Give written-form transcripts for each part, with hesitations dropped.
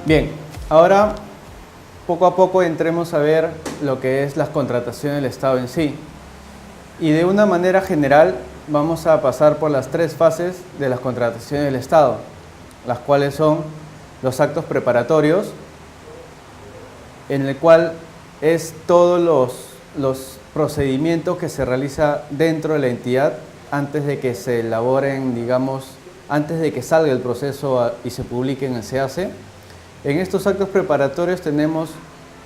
Bien, ahora poco a poco entremos a ver lo que es las contrataciones del Estado en sí. Y de una manera general vamos a pasar por las tres fases de las contrataciones del Estado, las cuales son los actos preparatorios, en el cual es todos los procedimientos que se realiza dentro de la entidad antes de que se elaboren, digamos, antes de que salga el proceso y se publique en el SEACE. En estos actos preparatorios tenemos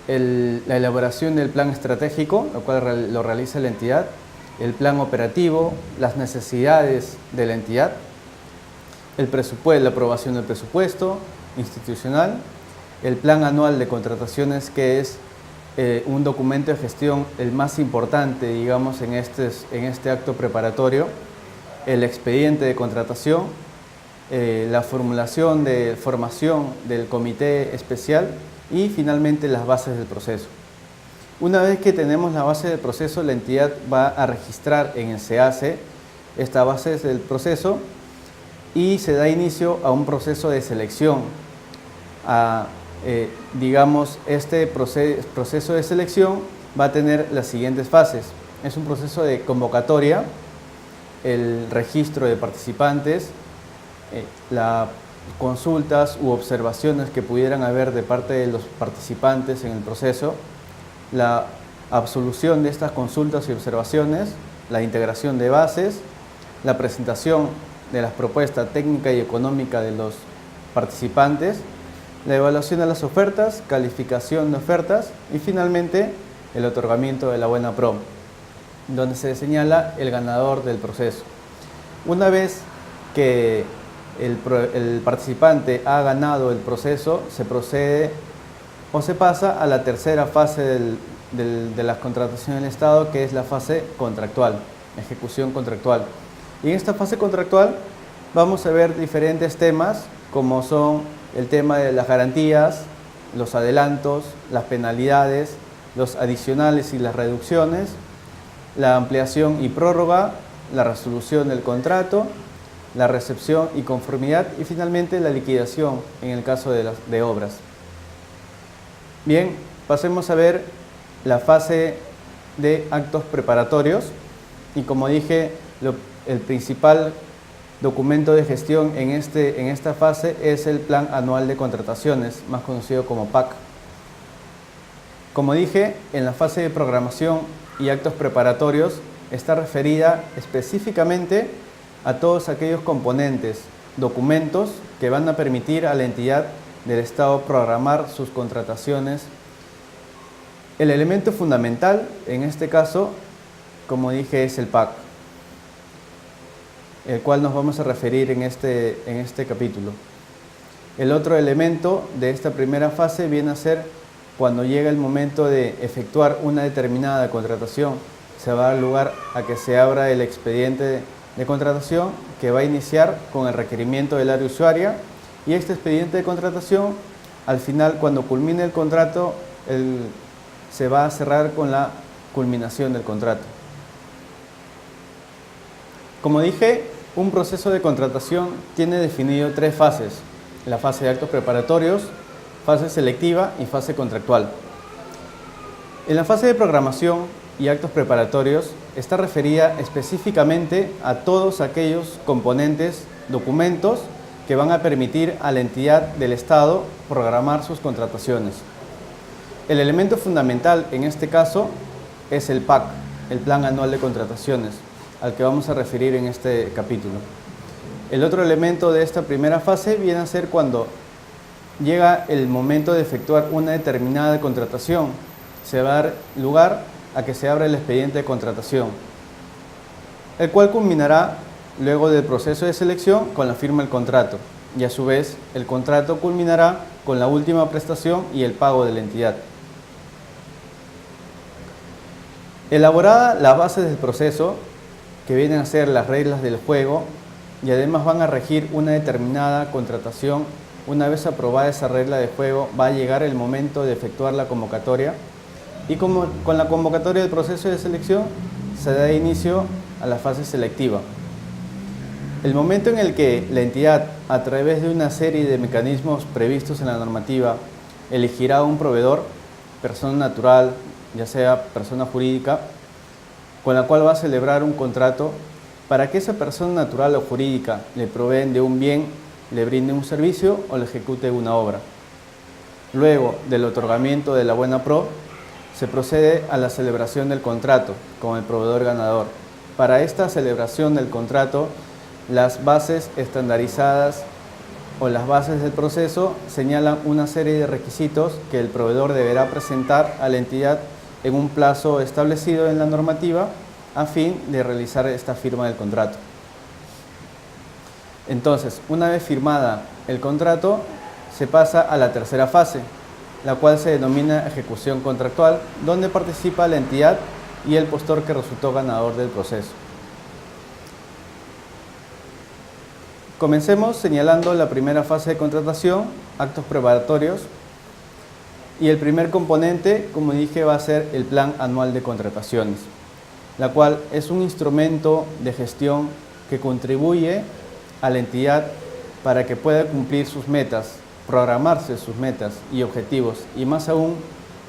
la elaboración del plan estratégico, lo cual lo realiza la entidad, el plan operativo, las necesidades de la entidad, el presupuesto, la aprobación del presupuesto institucional, el plan anual de contrataciones, que es un documento de gestión el más importante, digamos, en este acto preparatorio, el expediente de contratación, la formulación de formación del comité especial y finalmente las bases del proceso. Una vez que tenemos la base del proceso, la entidad va a registrar en el SEACE esta base del proceso y se da inicio a un proceso de selección. Digamos, este proceso de selección va a tener las siguientes fases. Es un proceso de convocatoria, el registro de participantes, las consultas u observaciones que pudieran haber de parte de los participantes en el proceso, la absolución de estas consultas y observaciones, la integración de bases, la presentación de las propuestas técnica y económica de los participantes, la evaluación de las ofertas, calificación de ofertas y finalmente el otorgamiento de la buena pro, donde se señala el ganador del proceso. Una vez que el participante ha ganado el proceso, se procede o se pasa a la tercera fase de las contrataciones del Estado, que es la fase contractual, ejecución contractual. Y en esta fase contractual vamos a ver diferentes temas, como son el tema de las garantías, los adelantos, las penalidades, los adicionales y las reducciones, la ampliación y prórroga, la resolución del contrato, la recepción y conformidad y finalmente la liquidación en el caso de obras. Bien, pasemos a ver la fase de actos preparatorios y, como dije, el principal documento de gestión en esta fase es el Plan Anual de Contrataciones, más conocido como PAC. Como dije, en la fase de programación y actos preparatorios está referida específicamente a todos aquellos componentes, documentos que van a permitir a la entidad del Estado programar sus contrataciones. El elemento fundamental en este caso, como dije, es el PAC, el cual nos vamos a referir en este capítulo. El otro elemento de esta primera fase viene a ser cuando llega el momento de efectuar una determinada contratación. Se va a dar lugar a que se abra el expediente de contratación, que va a iniciar con el requerimiento del área usuaria, y este expediente de contratación, al final, cuando culmine el contrato, se va a cerrar con la culminación del contrato. Como dije, un proceso de contratación tiene definido tres fases: la fase de actos preparatorios, fase selectiva y fase contractual. En la fase de programación y actos preparatorios está referida específicamente a todos aquellos componentes, documentos que van a permitir a la entidad del Estado programar sus contrataciones. El elemento fundamental en este caso es el PAC, el Plan Anual de Contrataciones, al que vamos a referir en este capítulo. El otro elemento de esta primera fase viene a ser cuando llega el momento de efectuar una determinada contratación. Se va a dar lugar a que se abra el expediente de contratación, el cual culminará luego del proceso de selección con la firma del contrato, y a su vez el contrato culminará con la última prestación y el pago de la entidad. Elaborada la base del proceso, que vienen a ser las reglas del juego, y además van a regir una determinada contratación, una vez aprobada esa regla de juego, va a llegar el momento de efectuar la convocatoria, y con la convocatoria del proceso de selección se da inicio a la fase selectiva. El momento en el que la entidad, a través de una serie de mecanismos previstos en la normativa, elegirá un proveedor, persona natural, ya sea persona jurídica, con la cual va a celebrar un contrato para que esa persona natural o jurídica le proveen de un bien, le brinde un servicio o le ejecute una obra. Luego del otorgamiento de la buena pro, se procede a la celebración del contrato con el proveedor ganador. Para esta celebración del contrato, las bases estandarizadas o las bases del proceso señalan una serie de requisitos que el proveedor deberá presentar a la entidad en un plazo establecido en la normativa a fin de realizar esta firma del contrato. Entonces, una vez firmada el contrato, se pasa a la tercera fase, la cual se denomina ejecución contractual, donde participa la entidad y el postor que resultó ganador del proceso. Comencemos señalando la primera fase de contratación, actos preparatorios, y el primer componente, como dije, va a ser el Plan Anual de Contrataciones, la cual es un instrumento de gestión que contribuye a la entidad para que pueda cumplir sus metas, programarse sus metas y objetivos, y más aún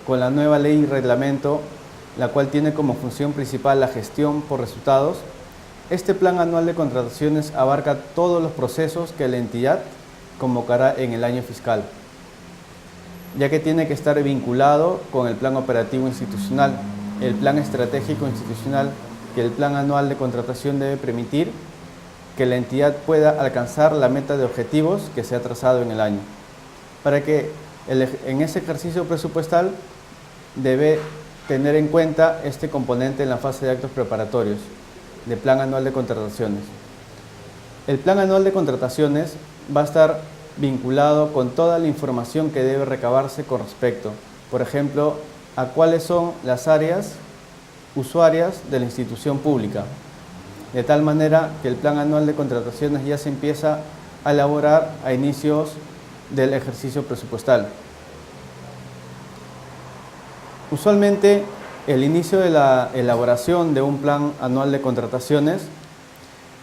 con la nueva ley y reglamento, la cual tiene como función principal la gestión por resultados. Este Plan Anual de Contrataciones abarca todos los procesos que la entidad convocará en el año fiscal, ya que tiene que estar vinculado con el Plan Operativo Institucional, el Plan Estratégico Institucional, que el Plan Anual de Contratación debe permitir que la entidad pueda alcanzar la meta de objetivos que se ha trazado en el año. Para que en ese ejercicio presupuestal debe tener en cuenta este componente en la fase de actos preparatorios del Plan Anual de Contrataciones. El Plan Anual de Contrataciones va a estar vinculado con toda la información que debe recabarse con respecto, por ejemplo, a cuáles son las áreas usuarias de la institución pública, de tal manera que el Plan Anual de Contrataciones ya se empieza a elaborar a inicios del ejercicio presupuestal. Usualmente, el inicio de la elaboración de un Plan Anual de Contrataciones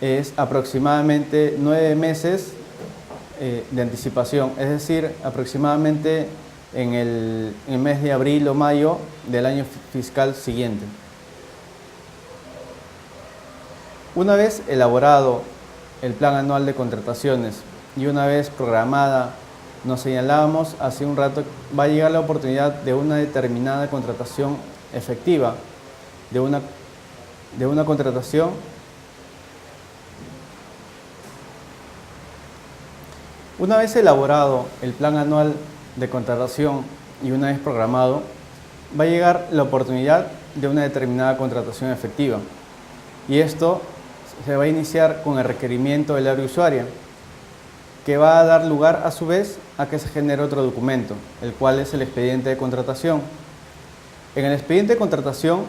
es aproximadamente 9 meses de anticipación, es decir, aproximadamente en el mes de abril o mayo del año fiscal siguiente. Una vez elaborado el Plan Anual de Contrataciones y una vez programada, nos señalábamos hace un rato, va a llegar la oportunidad de una determinada contratación efectiva, de una contratación Una vez elaborado el Plan Anual de Contratación y una vez programado, va a llegar la oportunidad de una determinada contratación efectiva. Y esto se va a iniciar con el requerimiento del área usuaria, que va a dar lugar a su vez a que se genere otro documento, el cual es el expediente de contratación. En el expediente de contratación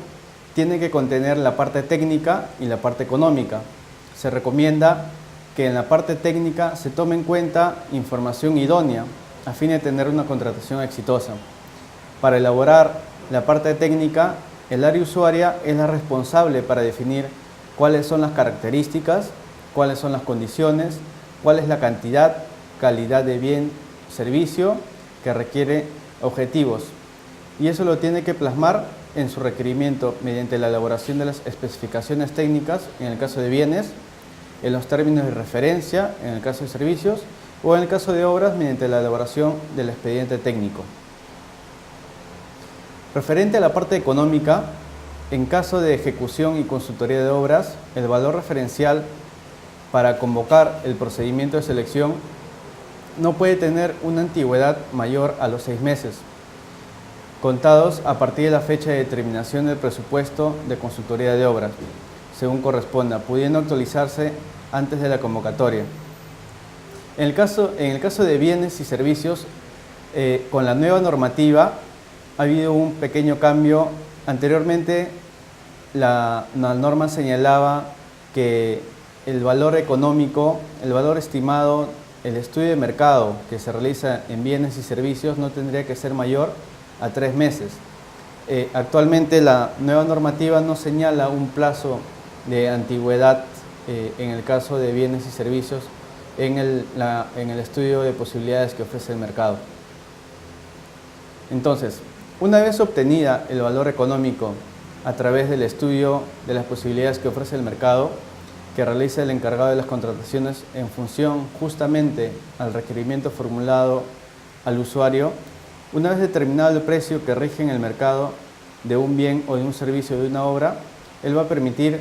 tiene que contener la parte técnica y la parte económica. Se recomienda que en la parte técnica se tome en cuenta información idónea a fin de tener una contratación exitosa. Para elaborar la parte técnica, el área usuaria es la responsable para definir cuáles son las características, cuáles son las condiciones, cuál es la cantidad, calidad de bien, servicio que requiere objetivos. Y eso lo tiene que plasmar en su requerimiento mediante la elaboración de las especificaciones técnicas en el caso de bienes, en los términos de referencia en el caso de servicios o en el caso de obras mediante la elaboración del expediente técnico. Referente a la parte económica, en caso de ejecución y consultoría de obras, el valor referencial para convocar el procedimiento de selección no puede tener una antigüedad mayor a los 6 meses, contados a partir de la fecha de determinación del presupuesto de consultoría de obras, según corresponda, pudiendo actualizarse antes de la convocatoria. En el caso de bienes y servicios, con la nueva normativa ha habido un pequeño cambio. Anteriormente la norma señalaba que el valor económico, el valor estimado, el estudio de mercado que se realiza en bienes y servicios no tendría que ser mayor a 3 meses. Actualmente la nueva normativa no señala un plazo de antigüedad en el caso de bienes y servicios en el estudio de posibilidades que ofrece el mercado. Entonces, una vez obtenida el valor económico a través del estudio de las posibilidades que ofrece el mercado, que realiza el encargado de las contrataciones en función justamente al requerimiento formulado al usuario, una vez determinado el precio que rige en el mercado de un bien o de un servicio o de una obra, él va a permitir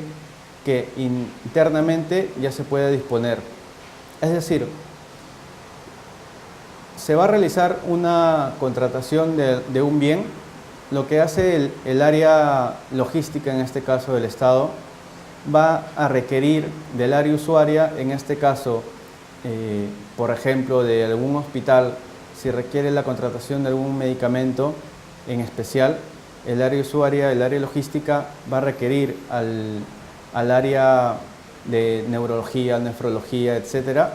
que internamente ya se pueda disponer. Es decir, se va a realizar una contratación de un bien. Lo que hace el área logística, en este caso del Estado, va a requerir del área usuaria, en este caso, por ejemplo, de algún hospital, si requiere la contratación de algún medicamento en especial, el área usuaria, el área logística, va a requerir al área de neurología, nefrología, etcétera,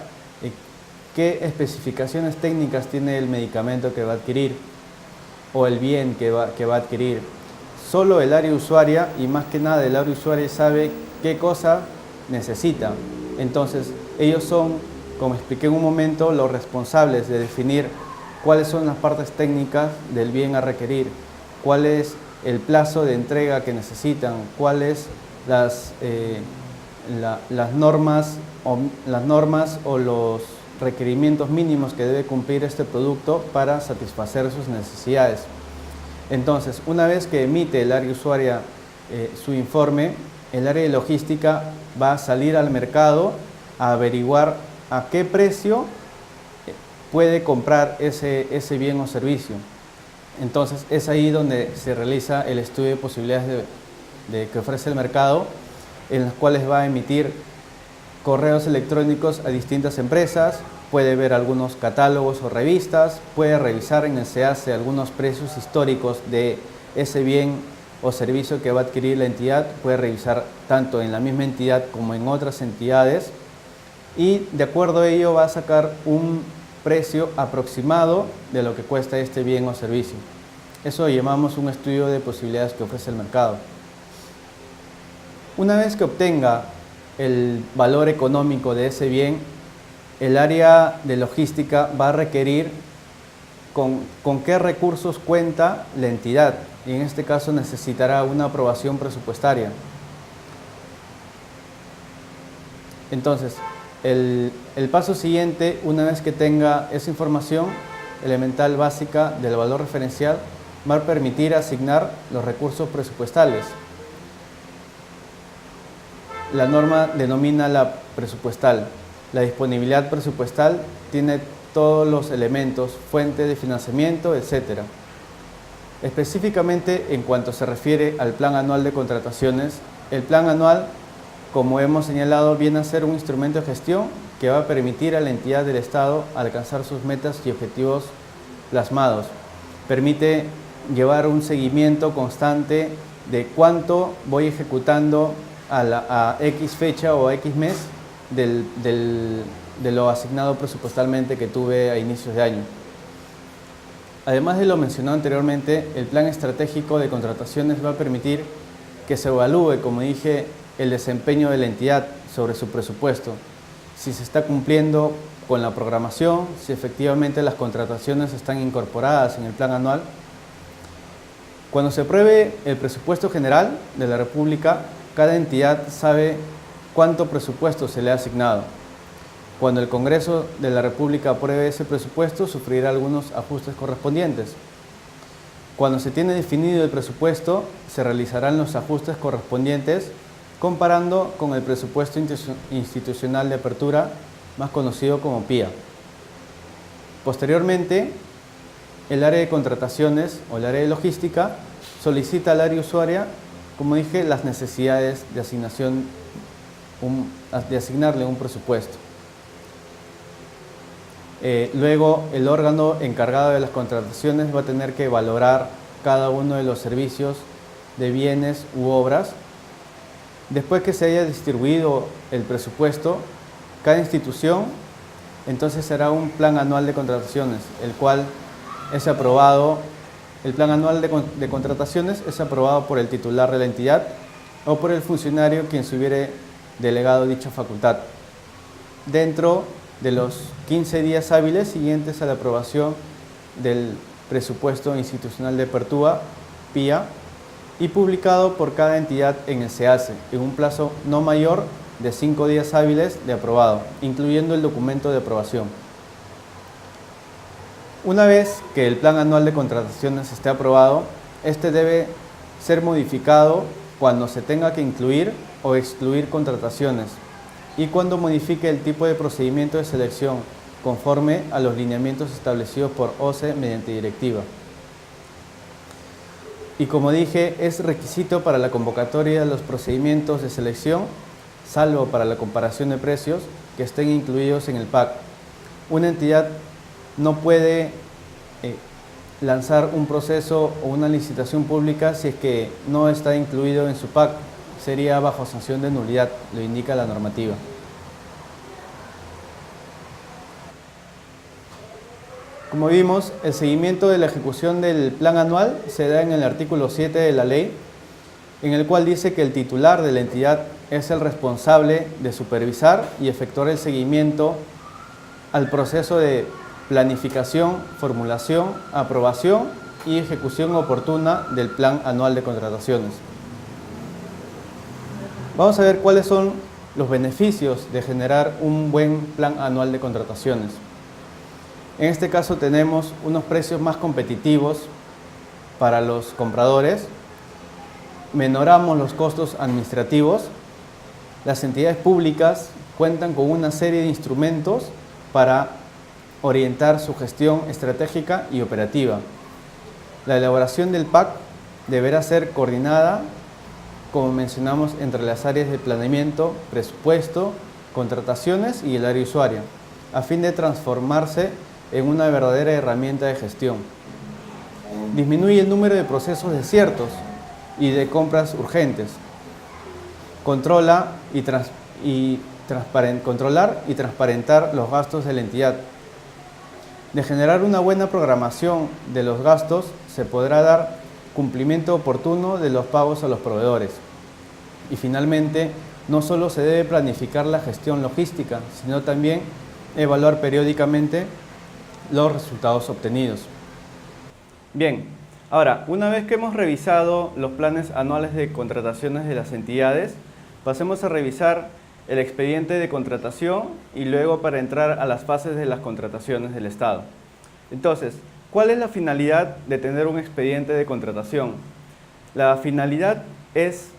qué especificaciones técnicas tiene el medicamento que va a adquirir o el bien que va a adquirir. Solo el área usuaria, y más que nada el área usuaria, sabe qué cosa necesita. Entonces, ellos son, como expliqué en un momento, los responsables de definir cuáles son las partes técnicas del bien a requerir, cuál es el plazo de entrega que necesitan, cuáles las normas o los requerimientos mínimos que debe cumplir este producto para satisfacer sus necesidades. Entonces, una vez que emite el área usuaria su informe, el área de logística va a salir al mercado a averiguar a qué precio puede comprar ese bien o servicio. Entonces, es ahí donde se realiza el estudio de posibilidades que ofrece el mercado, en las cuales va a emitir correos electrónicos a distintas empresas, puede ver algunos catálogos o revistas, puede revisar en el SEACE algunos precios históricos de ese bien o servicio que va a adquirir la entidad, puede revisar tanto en la misma entidad como en otras entidades y de acuerdo a ello va a sacar un precio aproximado de lo que cuesta este bien o servicio. Eso llamamos un estudio de posibilidades que ofrece el mercado. Una vez que obtenga el valor económico de ese bien, el área de logística va a requerir con qué recursos cuenta la entidad y en este caso necesitará una aprobación presupuestaria. Entonces, el paso siguiente, una vez que tenga esa información elemental básica del valor referencial, va a permitir asignar los recursos presupuestales. La norma denomina la presupuestal. La disponibilidad presupuestal tiene todos los elementos, fuente de financiamiento, etc. Específicamente en cuanto se refiere al plan anual de contrataciones, el plan anual, como hemos señalado, viene a ser un instrumento de gestión que va a permitir a la entidad del Estado alcanzar sus metas y objetivos plasmados. Permite llevar un seguimiento constante de cuánto voy ejecutando a X fecha o a X mes de lo asignado presupuestalmente que tuve a inicios de año. Además de lo mencionado anteriormente, el plan estratégico de contrataciones va a permitir que se evalúe, como dije, el desempeño de la entidad sobre su presupuesto, si se está cumpliendo con la programación, si efectivamente las contrataciones están incorporadas en el plan anual. Cuando se apruebe el presupuesto general de la República, cada entidad sabe cuánto presupuesto se le ha asignado. Cuando el Congreso de la República apruebe ese presupuesto, sufrirá algunos ajustes correspondientes. Cuando se tiene definido el presupuesto, se realizarán los ajustes correspondientes comparando con el presupuesto institucional de apertura, más conocido como PIA. Posteriormente, el área de contrataciones o el área de logística solicita al área usuaria, como dije, las necesidades de asignarle un presupuesto. Luego, el órgano encargado de las contrataciones va a tener que valorar cada uno de los servicios de bienes u obras. Después que se haya distribuido el presupuesto, cada institución entonces hará un plan anual de contrataciones, el cual es aprobado. El plan anual de contrataciones es aprobado por el titular de la entidad o por el funcionario quien se hubiere delegado dicha facultad, dentro de los 15 días hábiles siguientes a la aprobación del presupuesto institucional de apertura, PIA, y publicado por cada entidad en el SEACE, en un plazo no mayor de 5 días hábiles de aprobado, incluyendo el documento de aprobación. Una vez que el Plan Anual de Contrataciones esté aprobado, este debe ser modificado cuando se tenga que incluir o excluir contrataciones y cuando modifique el tipo de procedimiento de selección conforme a los lineamientos establecidos por OCE mediante directiva. Y como dije, es requisito para la convocatoria de los procedimientos de selección, salvo para la comparación de precios, que estén incluidos en el PAC. Una entidad no puede lanzar un proceso o una licitación pública si es que no está incluido en su PAC. Sería bajo sanción de nulidad, lo indica la normativa. Como vimos, el seguimiento de la ejecución del plan anual se da en el artículo 7 de la ley, en el cual dice que el titular de la entidad es el responsable de supervisar y efectuar el seguimiento al proceso de planificación, formulación, aprobación y ejecución oportuna del plan anual de contrataciones. Vamos a ver cuáles son los beneficios de generar un buen plan anual de contrataciones. En este caso tenemos unos precios más competitivos para los compradores, menoramos los costos administrativos, las entidades públicas cuentan con una serie de instrumentos para orientar su gestión estratégica y operativa. La elaboración del PAC deberá ser coordinada, como mencionamos, entre las áreas de planeamiento, presupuesto, contrataciones y el área usuaria, a fin de transformarse en una verdadera herramienta de gestión. Disminuye el número de procesos desiertos y de compras urgentes. Controlar y transparentar los gastos de la entidad. De generar una buena programación de los gastos, se podrá dar cumplimiento oportuno de los pagos a los proveedores. Y finalmente, no solo se debe planificar la gestión logística, sino también evaluar periódicamente los resultados obtenidos. Bien, ahora, una vez que hemos revisado los planes anuales de contrataciones de las entidades, pasemos a revisar el expediente de contratación y luego para entrar a las fases de las contrataciones del Estado. Entonces, ¿cuál es la finalidad de tener un expediente de contratación? La finalidad es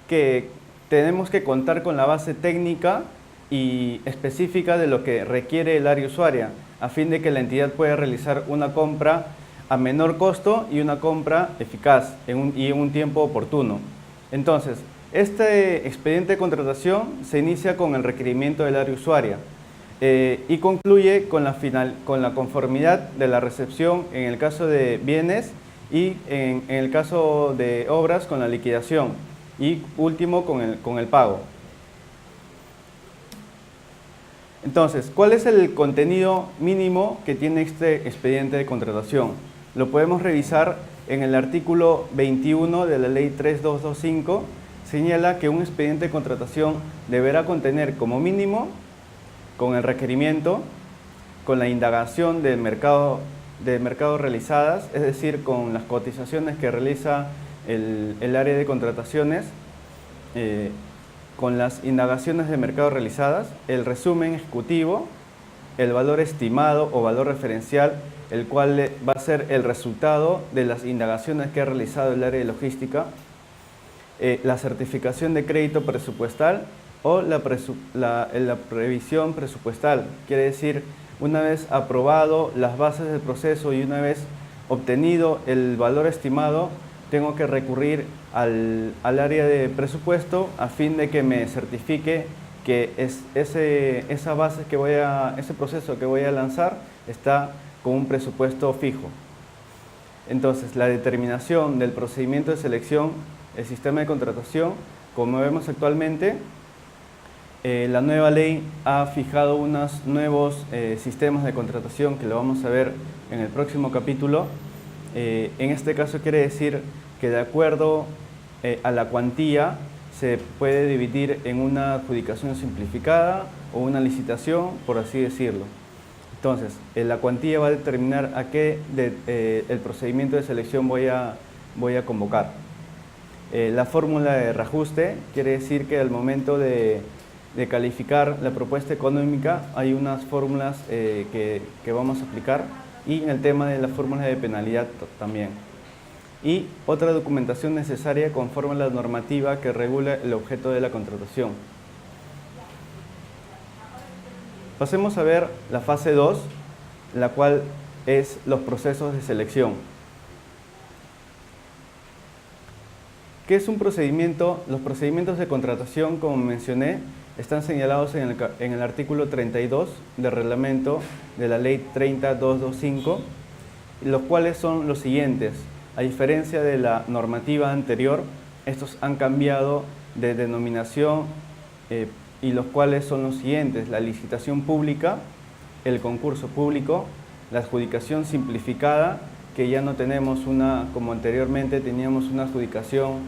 que tenemos que contar con la base técnica y específica de lo que requiere el área usuaria, a fin de que la entidad pueda realizar una compra a menor costo y una compra eficaz y en un tiempo oportuno. Entonces, este expediente de contratación se inicia con el requerimiento del área usuaria y concluye con la conformidad de la recepción en el caso de bienes y en el caso de obras con la liquidación y último con el pago. Entonces, ¿cuál es el contenido mínimo que tiene este expediente de contratación? Lo podemos revisar en el artículo 21 de la Ley 3225, señala que un expediente de contratación deberá contener como mínimo, con el requerimiento, con la indagación de mercado realizadas, es decir, con las cotizaciones que realiza el área de contrataciones, con las indagaciones de mercado realizadas, el resumen ejecutivo, el valor estimado o valor referencial, el cual va a ser el resultado de las indagaciones que ha realizado el área de logística, la certificación de crédito presupuestal o la previsión presupuestal. Quiere decir, una vez aprobado las bases del proceso y una vez obtenido el valor estimado, tengo que recurrir al área de presupuesto a fin de que me certifique que ese proceso que voy a lanzar está con un presupuesto fijo. Entonces, la determinación del procedimiento de selección, el sistema de contratación, como vemos actualmente, la nueva ley ha fijado unos nuevos sistemas de contratación que lo vamos a ver en el próximo capítulo. En este caso quiere decir que de acuerdo a la cuantía se puede dividir en una adjudicación simplificada o una licitación, por así decirlo. Entonces, la cuantía va a determinar a qué el procedimiento de selección voy a convocar. La fórmula de reajuste quiere decir que al momento de calificar la propuesta económica hay unas fórmulas que vamos a aplicar, y en el tema de las fórmulas de penalidad también. Y otra documentación necesaria conforme a la normativa que regula el objeto de la contratación. Pasemos a ver la fase 2, la cual es los procesos de selección. ¿Qué es un procedimiento? Los procedimientos de contratación, como mencioné, están señalados en el artículo 32 del reglamento de la ley 30.225, los cuales son los siguientes. A diferencia de la normativa anterior, estos han cambiado de denominación y los cuales son los siguientes: la licitación pública, el concurso público, la adjudicación simplificada, que ya no tenemos como anteriormente teníamos una adjudicación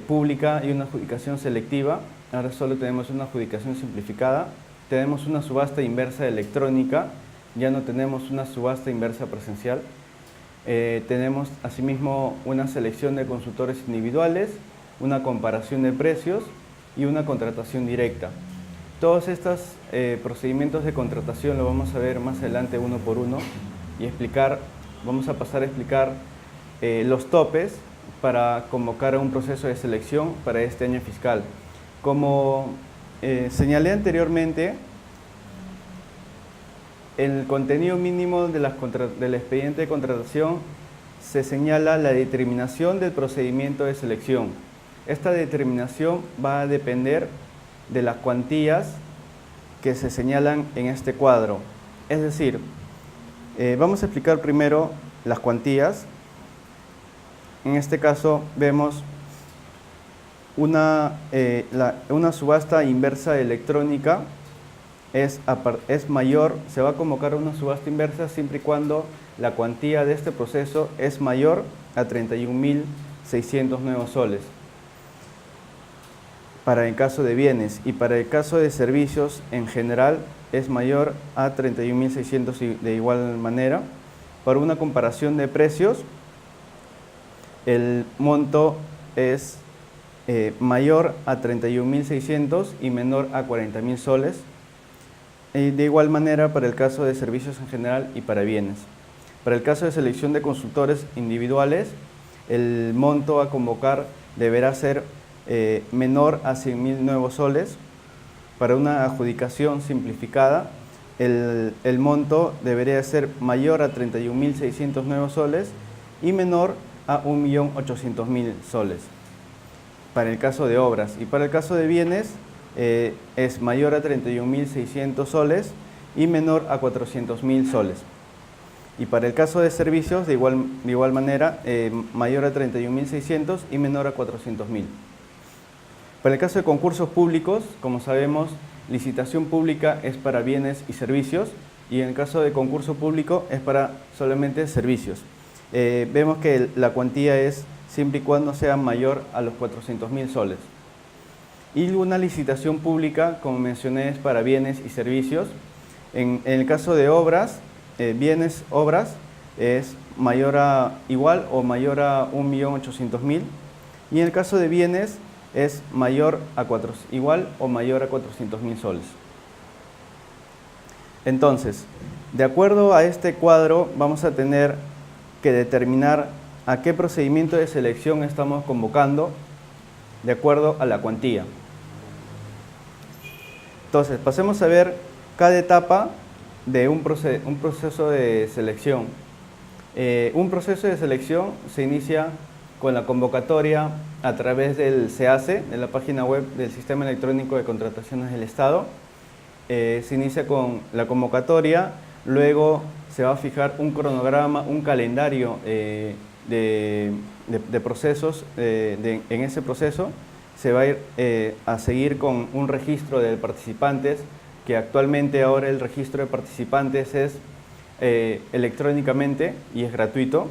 pública y una adjudicación selectiva. Ahora solo tenemos una adjudicación simplificada. Tenemos una subasta inversa electrónica, ya no tenemos una subasta inversa presencial. Tenemos asimismo una selección de consultores individuales, una comparación de precios y una contratación directa. Todos estos procedimientos de contratación lo vamos a ver más adelante uno por uno y vamos a pasar a explicar los topes para convocar a un proceso de selección para este año fiscal. Como señalé anteriormente, el contenido mínimo del expediente de contratación se señala la determinación del procedimiento de selección. Esta determinación va a depender de las cuantías que se señalan en este cuadro. Es decir, vamos a explicar primero las cuantías. En este caso vemos una subasta inversa electrónica. Es mayor, se va a convocar una subasta inversa siempre y cuando la cuantía de este proceso es mayor a 31.600 nuevos soles para el caso de bienes, y para el caso de servicios en general es mayor a 31.600 de igual manera. Para una comparación de precios, el monto es mayor a 31.600 y menor a 40.000 soles. De igual manera para el caso de servicios en general y para bienes. Para el caso de selección de consultores individuales, el monto a convocar deberá ser menor a 100.000 nuevos soles. Para una adjudicación simplificada, el monto debería ser mayor a 31.600 nuevos soles y menor a 1.800.000 soles. Para el caso de obras, y para el caso de bienes, es mayor a 31.600 soles y menor a 400.000 soles. Y para el caso de servicios, de igual manera, mayor a 31.600 y menor a 400.000. Para el caso de concursos públicos, como sabemos, licitación pública es para bienes y servicios, y en el caso de concurso público es para solamente servicios. Vemos que la cuantía es siempre y cuando sea mayor a los 400.000 soles. Y una licitación pública, como mencioné, es para bienes y servicios. En el caso de obras, obras, es igual o mayor a 1.800.000. Y en el caso de bienes, es igual o mayor a 400.000 soles. Entonces, de acuerdo a este cuadro, vamos a tener que determinar a qué procedimiento de selección estamos convocando de acuerdo a la cuantía. Entonces, pasemos a ver cada etapa de un proceso de selección. Un proceso de selección se inicia con la convocatoria a través del SEACE, de la página web del Sistema Electrónico de Contrataciones del Estado. Se inicia con la convocatoria, luego se va a fijar un cronograma, un calendario de procesos. En ese proceso se va a ir a seguir con un registro de participantes, que actualmente ahora el registro de participantes es electrónicamente y es gratuito.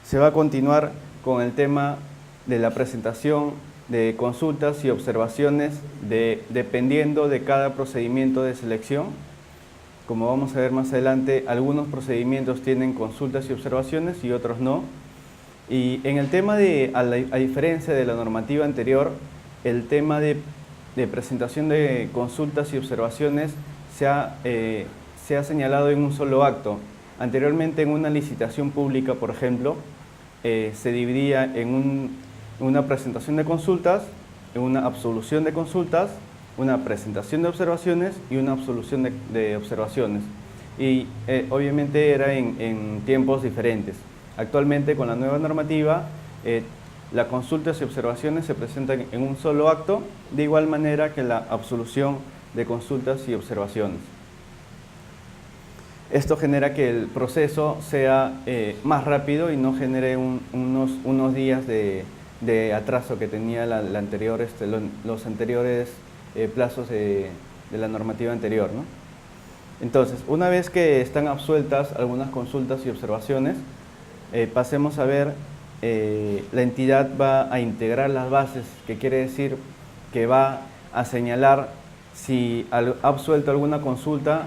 Se va a continuar con el tema de la presentación de consultas y observaciones dependiendo de cada procedimiento de selección. Como vamos a ver más adelante, algunos procedimientos tienen consultas y observaciones y otros no. Y en el tema a diferencia de la normativa anterior, el tema de presentación de consultas y observaciones se ha señalado en un solo acto. Anteriormente, en una licitación pública, por ejemplo, se dividía en una presentación de consultas, en una absolución de consultas, una presentación de observaciones y una absolución de observaciones. Y obviamente era en tiempos diferentes. Actualmente, con la nueva normativa, las consultas y observaciones se presentan en un solo acto, de igual manera que la absolución de consultas y observaciones. Esto genera que el proceso sea más rápido y no genere unos días de atraso que tenía los anteriores plazos de la normativa anterior, ¿no? Entonces, una vez que están absueltas algunas consultas y observaciones, pasemos a ver, la entidad va a integrar las bases, que quiere decir que va a señalar si ha absuelto alguna consulta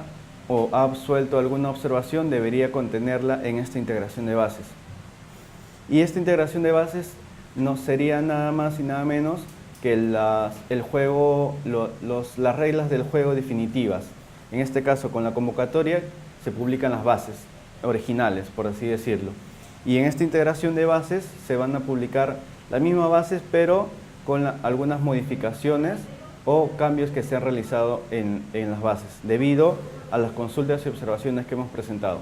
o ha absuelto alguna observación, debería contenerla en esta integración de bases. Y esta integración de bases no sería nada más y nada menos que las reglas del juego definitivas. En este caso, con la convocatoria se publican las bases originales, por así decirlo. Y en esta integración de bases se van a publicar las mismas bases, pero con algunas modificaciones o cambios que se han realizado en las bases, debido a las consultas y observaciones que hemos presentado.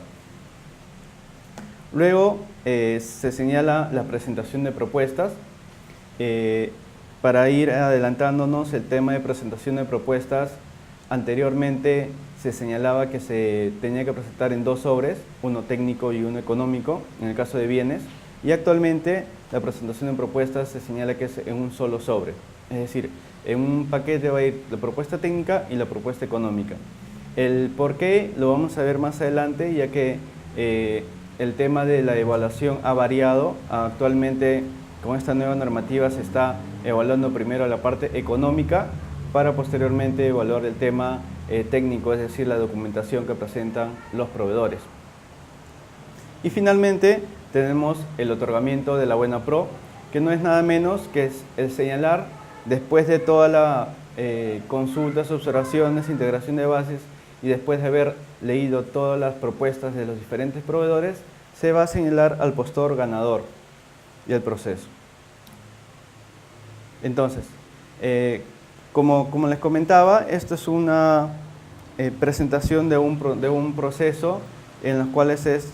Luego se señala la presentación de propuestas. Para ir adelantándonos, el tema de presentación de propuestas, anteriormente se señalaba que se tenía que presentar en 2 sobres, uno técnico y uno económico, en el caso de bienes, y actualmente la presentación de propuestas se señala que es en un solo sobre, es decir, en un paquete va a ir la propuesta técnica y la propuesta económica. El por qué lo vamos a ver más adelante, ya que el tema de la evaluación ha variado. Actualmente, con esta nueva normativa se está evaluando primero la parte económica para posteriormente evaluar el tema técnico, es decir, la documentación que presentan los proveedores. Y finalmente tenemos el otorgamiento de la buena pro, que no es nada menos que es el señalar, después de toda la consultas, observaciones, integración de bases y después de haber leído todas las propuestas de los diferentes proveedores, se va a señalar al postor ganador del proceso. Entonces, como les comentaba, esto es una presentación de un proceso en los cuales es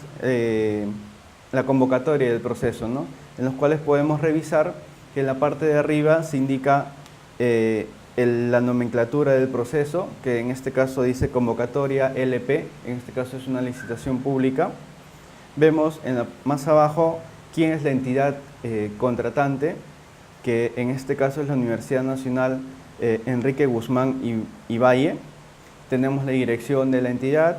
la convocatoria del proceso, ¿no? En los cuales podemos revisar que en la parte de arriba se indica la nomenclatura del proceso, que en este caso dice convocatoria LP, en este caso es una licitación pública. Vemos más abajo quién es la entidad contratante, que en este caso es la Universidad Nacional Enrique Guzmán y Valle. Tenemos la dirección de la entidad,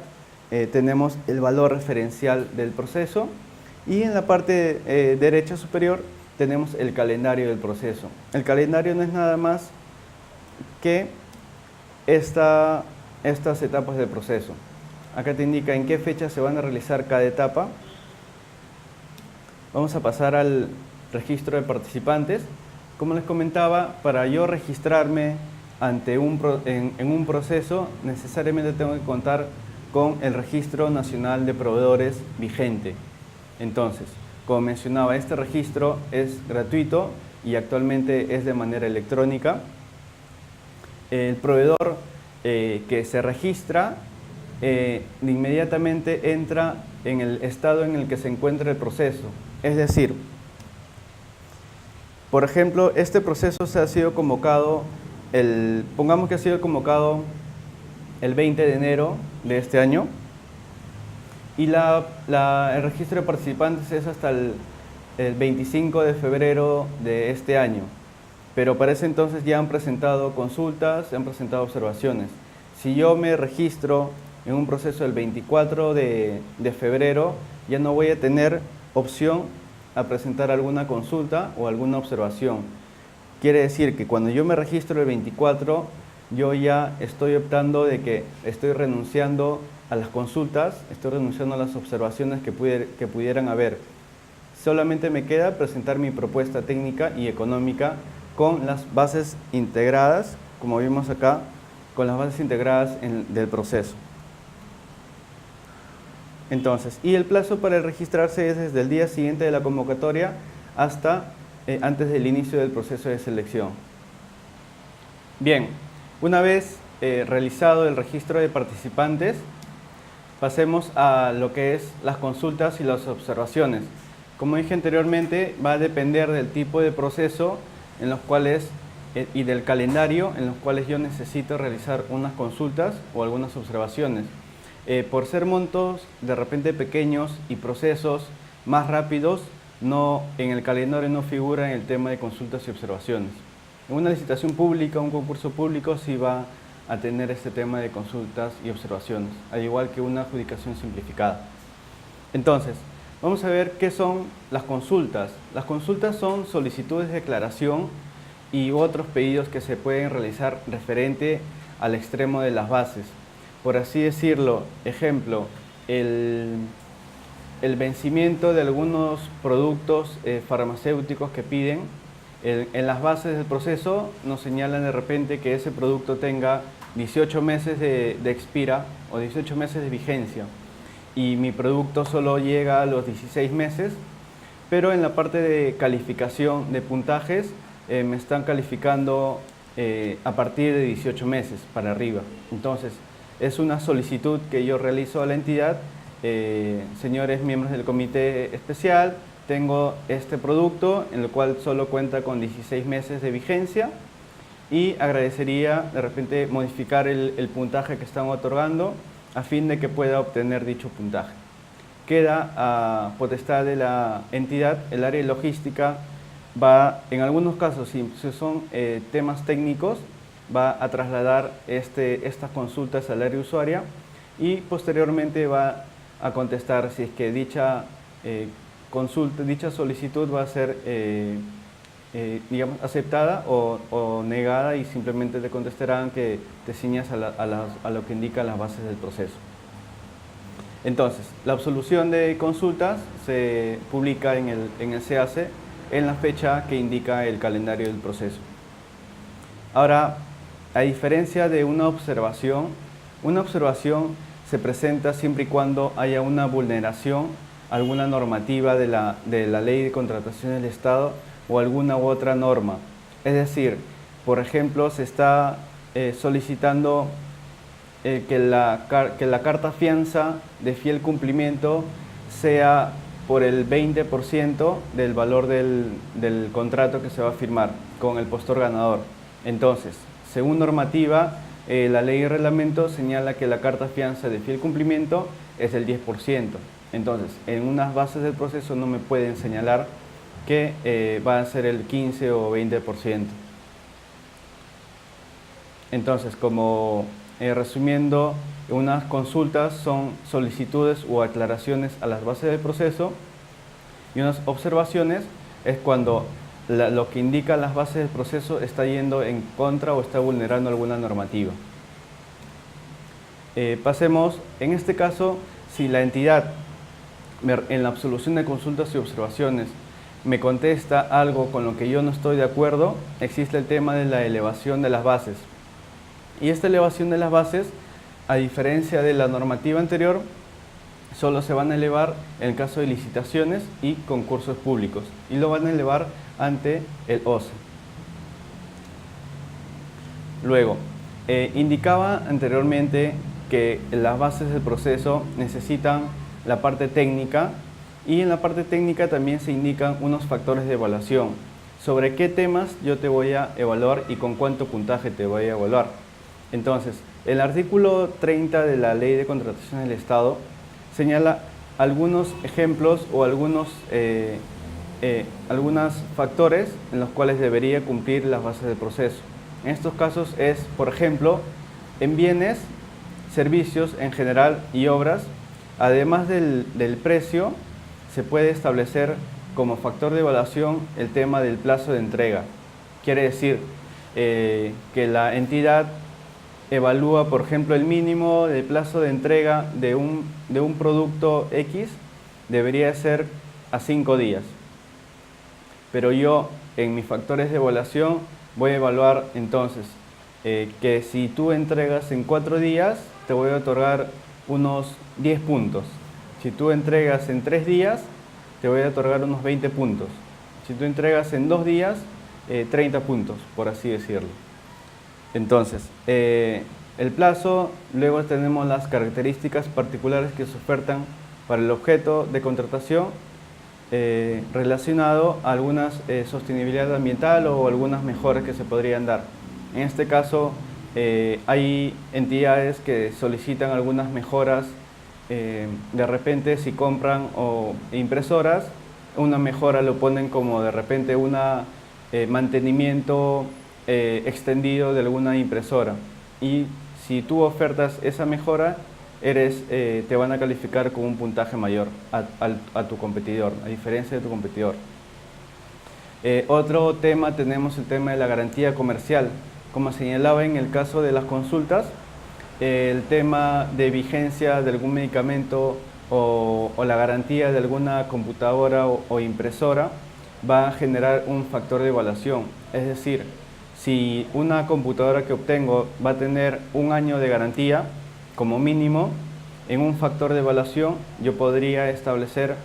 tenemos el valor referencial del proceso y en la parte derecha superior tenemos el calendario del proceso. El calendario no es nada más que estas etapas del proceso. Acá te indica en qué fecha se van a realizar cada etapa. Vamos a pasar al registro de participantes. Como les comentaba, para yo registrarme en un proceso, necesariamente tengo que contar con el Registro Nacional de Proveedores vigente. Entonces, como mencionaba, este registro es gratuito y actualmente es de manera electrónica. El proveedor que se registra inmediatamente entra en el estado en el que se encuentra el proceso. Es decir, por ejemplo, este proceso se ha sido convocado, pongamos que ha sido convocado el 20 de enero de este año y el registro de participantes es hasta el 25 de febrero de este año. Pero para ese entonces ya han presentado consultas, han presentado observaciones. Si yo me registro en un proceso el 24 de febrero, ya no voy a tener opción a presentar alguna consulta o alguna observación. Quiere decir que cuando yo me registro el 24, yo ya estoy optando de que estoy renunciando a las consultas, estoy renunciando a las observaciones que pudieran haber. Solamente me queda presentar mi propuesta técnica y económica con las bases integradas, como vimos acá, con las bases integradas del proceso. Entonces, y el plazo para registrarse es desde el día siguiente de la convocatoria hasta antes del inicio del proceso de selección. Bien, una vez realizado el registro de participantes, pasemos a lo que es las consultas y las observaciones. Como dije anteriormente, va a depender del tipo de proceso en los cuales, y del calendario en los cuales yo necesito realizar unas consultas o algunas observaciones. Por ser montos de repente pequeños y procesos más rápidos, en el calendario no figura en el tema de consultas y observaciones. En una licitación pública, un concurso público, sí va a tener este tema de consultas y observaciones, al igual que una adjudicación simplificada. Entonces, vamos a ver qué son las consultas. Las consultas son solicitudes de declaración y otros pedidos que se pueden realizar referente al extremo de las bases. Por así decirlo, ejemplo, el vencimiento de algunos productos farmacéuticos que piden, en las bases del proceso nos señalan de repente que ese producto tenga 18 meses de expira o 18 meses de vigencia y mi producto solo llega a los 16 meses, pero en la parte de calificación de puntajes me están calificando a partir de 18 meses para arriba. Entonces, es una solicitud que yo realizo a la entidad, señores miembros del comité especial, tengo este producto en el cual solo cuenta con 16 meses de vigencia y agradecería de repente modificar el puntaje que están otorgando a fin de que pueda obtener dicho puntaje. Queda a potestad de la entidad, el área de logística va, en algunos casos, si son temas técnicos, va a trasladar estas consultas al área usuaria y posteriormente va a contestar si es que dicha dicha solicitud va a ser digamos, aceptada o negada y simplemente te contestarán que te ciñas a lo que indican las bases del proceso. Entonces, la absolución de consultas se publica en el CAC en la fecha que indica el calendario del proceso. Ahora, a diferencia de una observación se presenta siempre y cuando haya una vulneración a alguna normativa de la Ley de Contratación del Estado o alguna u otra norma. Es decir, por ejemplo, se está solicitando que la carta fianza de fiel cumplimiento sea por el 20% del valor del contrato que se va a firmar con el postor ganador. Entonces, según normativa, la ley y reglamento señala que la carta fianza de fiel cumplimiento es el 10%. Entonces, en unas bases del proceso no me pueden señalar que va a ser el 15 o 20%. Entonces, como resumiendo, unas consultas son solicitudes o aclaraciones a las bases del proceso y unas observaciones es cuando lo que indica las bases del proceso está yendo en contra o está vulnerando alguna normativa. Pasemos, en este caso, si la entidad en la absolución de consultas y observaciones me contesta algo con lo que yo no estoy de acuerdo, existe el tema de la elevación de las bases. Y esta elevación de las bases, a diferencia de la normativa anterior, solo se van a elevar en el caso de licitaciones y concursos públicos y lo van a elevar ante el OCE. Luego, indicaba anteriormente que las bases del proceso necesitan la parte técnica y en la parte técnica también se indican unos factores de evaluación. Sobre qué temas yo te voy a evaluar y con cuánto puntaje te voy a evaluar. Entonces, el artículo 30 de la Ley de Contratación del Estado señala algunos ejemplos o algunos factores en los cuales debería cumplir las bases del proceso. En estos casos es, por ejemplo, en bienes, servicios en general y obras, además del precio, se puede establecer como factor de evaluación el tema del plazo de entrega. Quiere decir que la entidad evalúa, por ejemplo, el mínimo de plazo de entrega de un producto X debería ser a 5 días. Pero yo, en mis factores de evaluación, voy a evaluar entonces que si tú entregas en 4 días, te voy a otorgar unos 10 puntos. Si tú entregas en 3 días, te voy a otorgar unos 20 puntos. Si tú entregas en 2 días, 30 puntos, por así decirlo. Entonces, el plazo, luego tenemos las características particulares que se ofertan para el objeto de contratación relacionado a algunas sostenibilidad ambiental o algunas mejoras que se podrían dar. En este caso, hay entidades que solicitan algunas mejoras, de repente si compran impresoras, una mejora lo ponen como de repente un mantenimiento extendido de alguna impresora, y si tú ofertas esa mejora, te van a calificar con un puntaje mayor a tu competidor, a diferencia de tu competidor. Otro tema, tenemos el tema de la garantía comercial. Como señalaba en el caso de las consultas, el tema de vigencia de algún medicamento o la garantía de alguna computadora o impresora va a generar un factor de evaluación. Es decir, si una computadora que obtengo va a tener 1 año de garantía, como mínimo, en un factor de evaluación yo podría establecer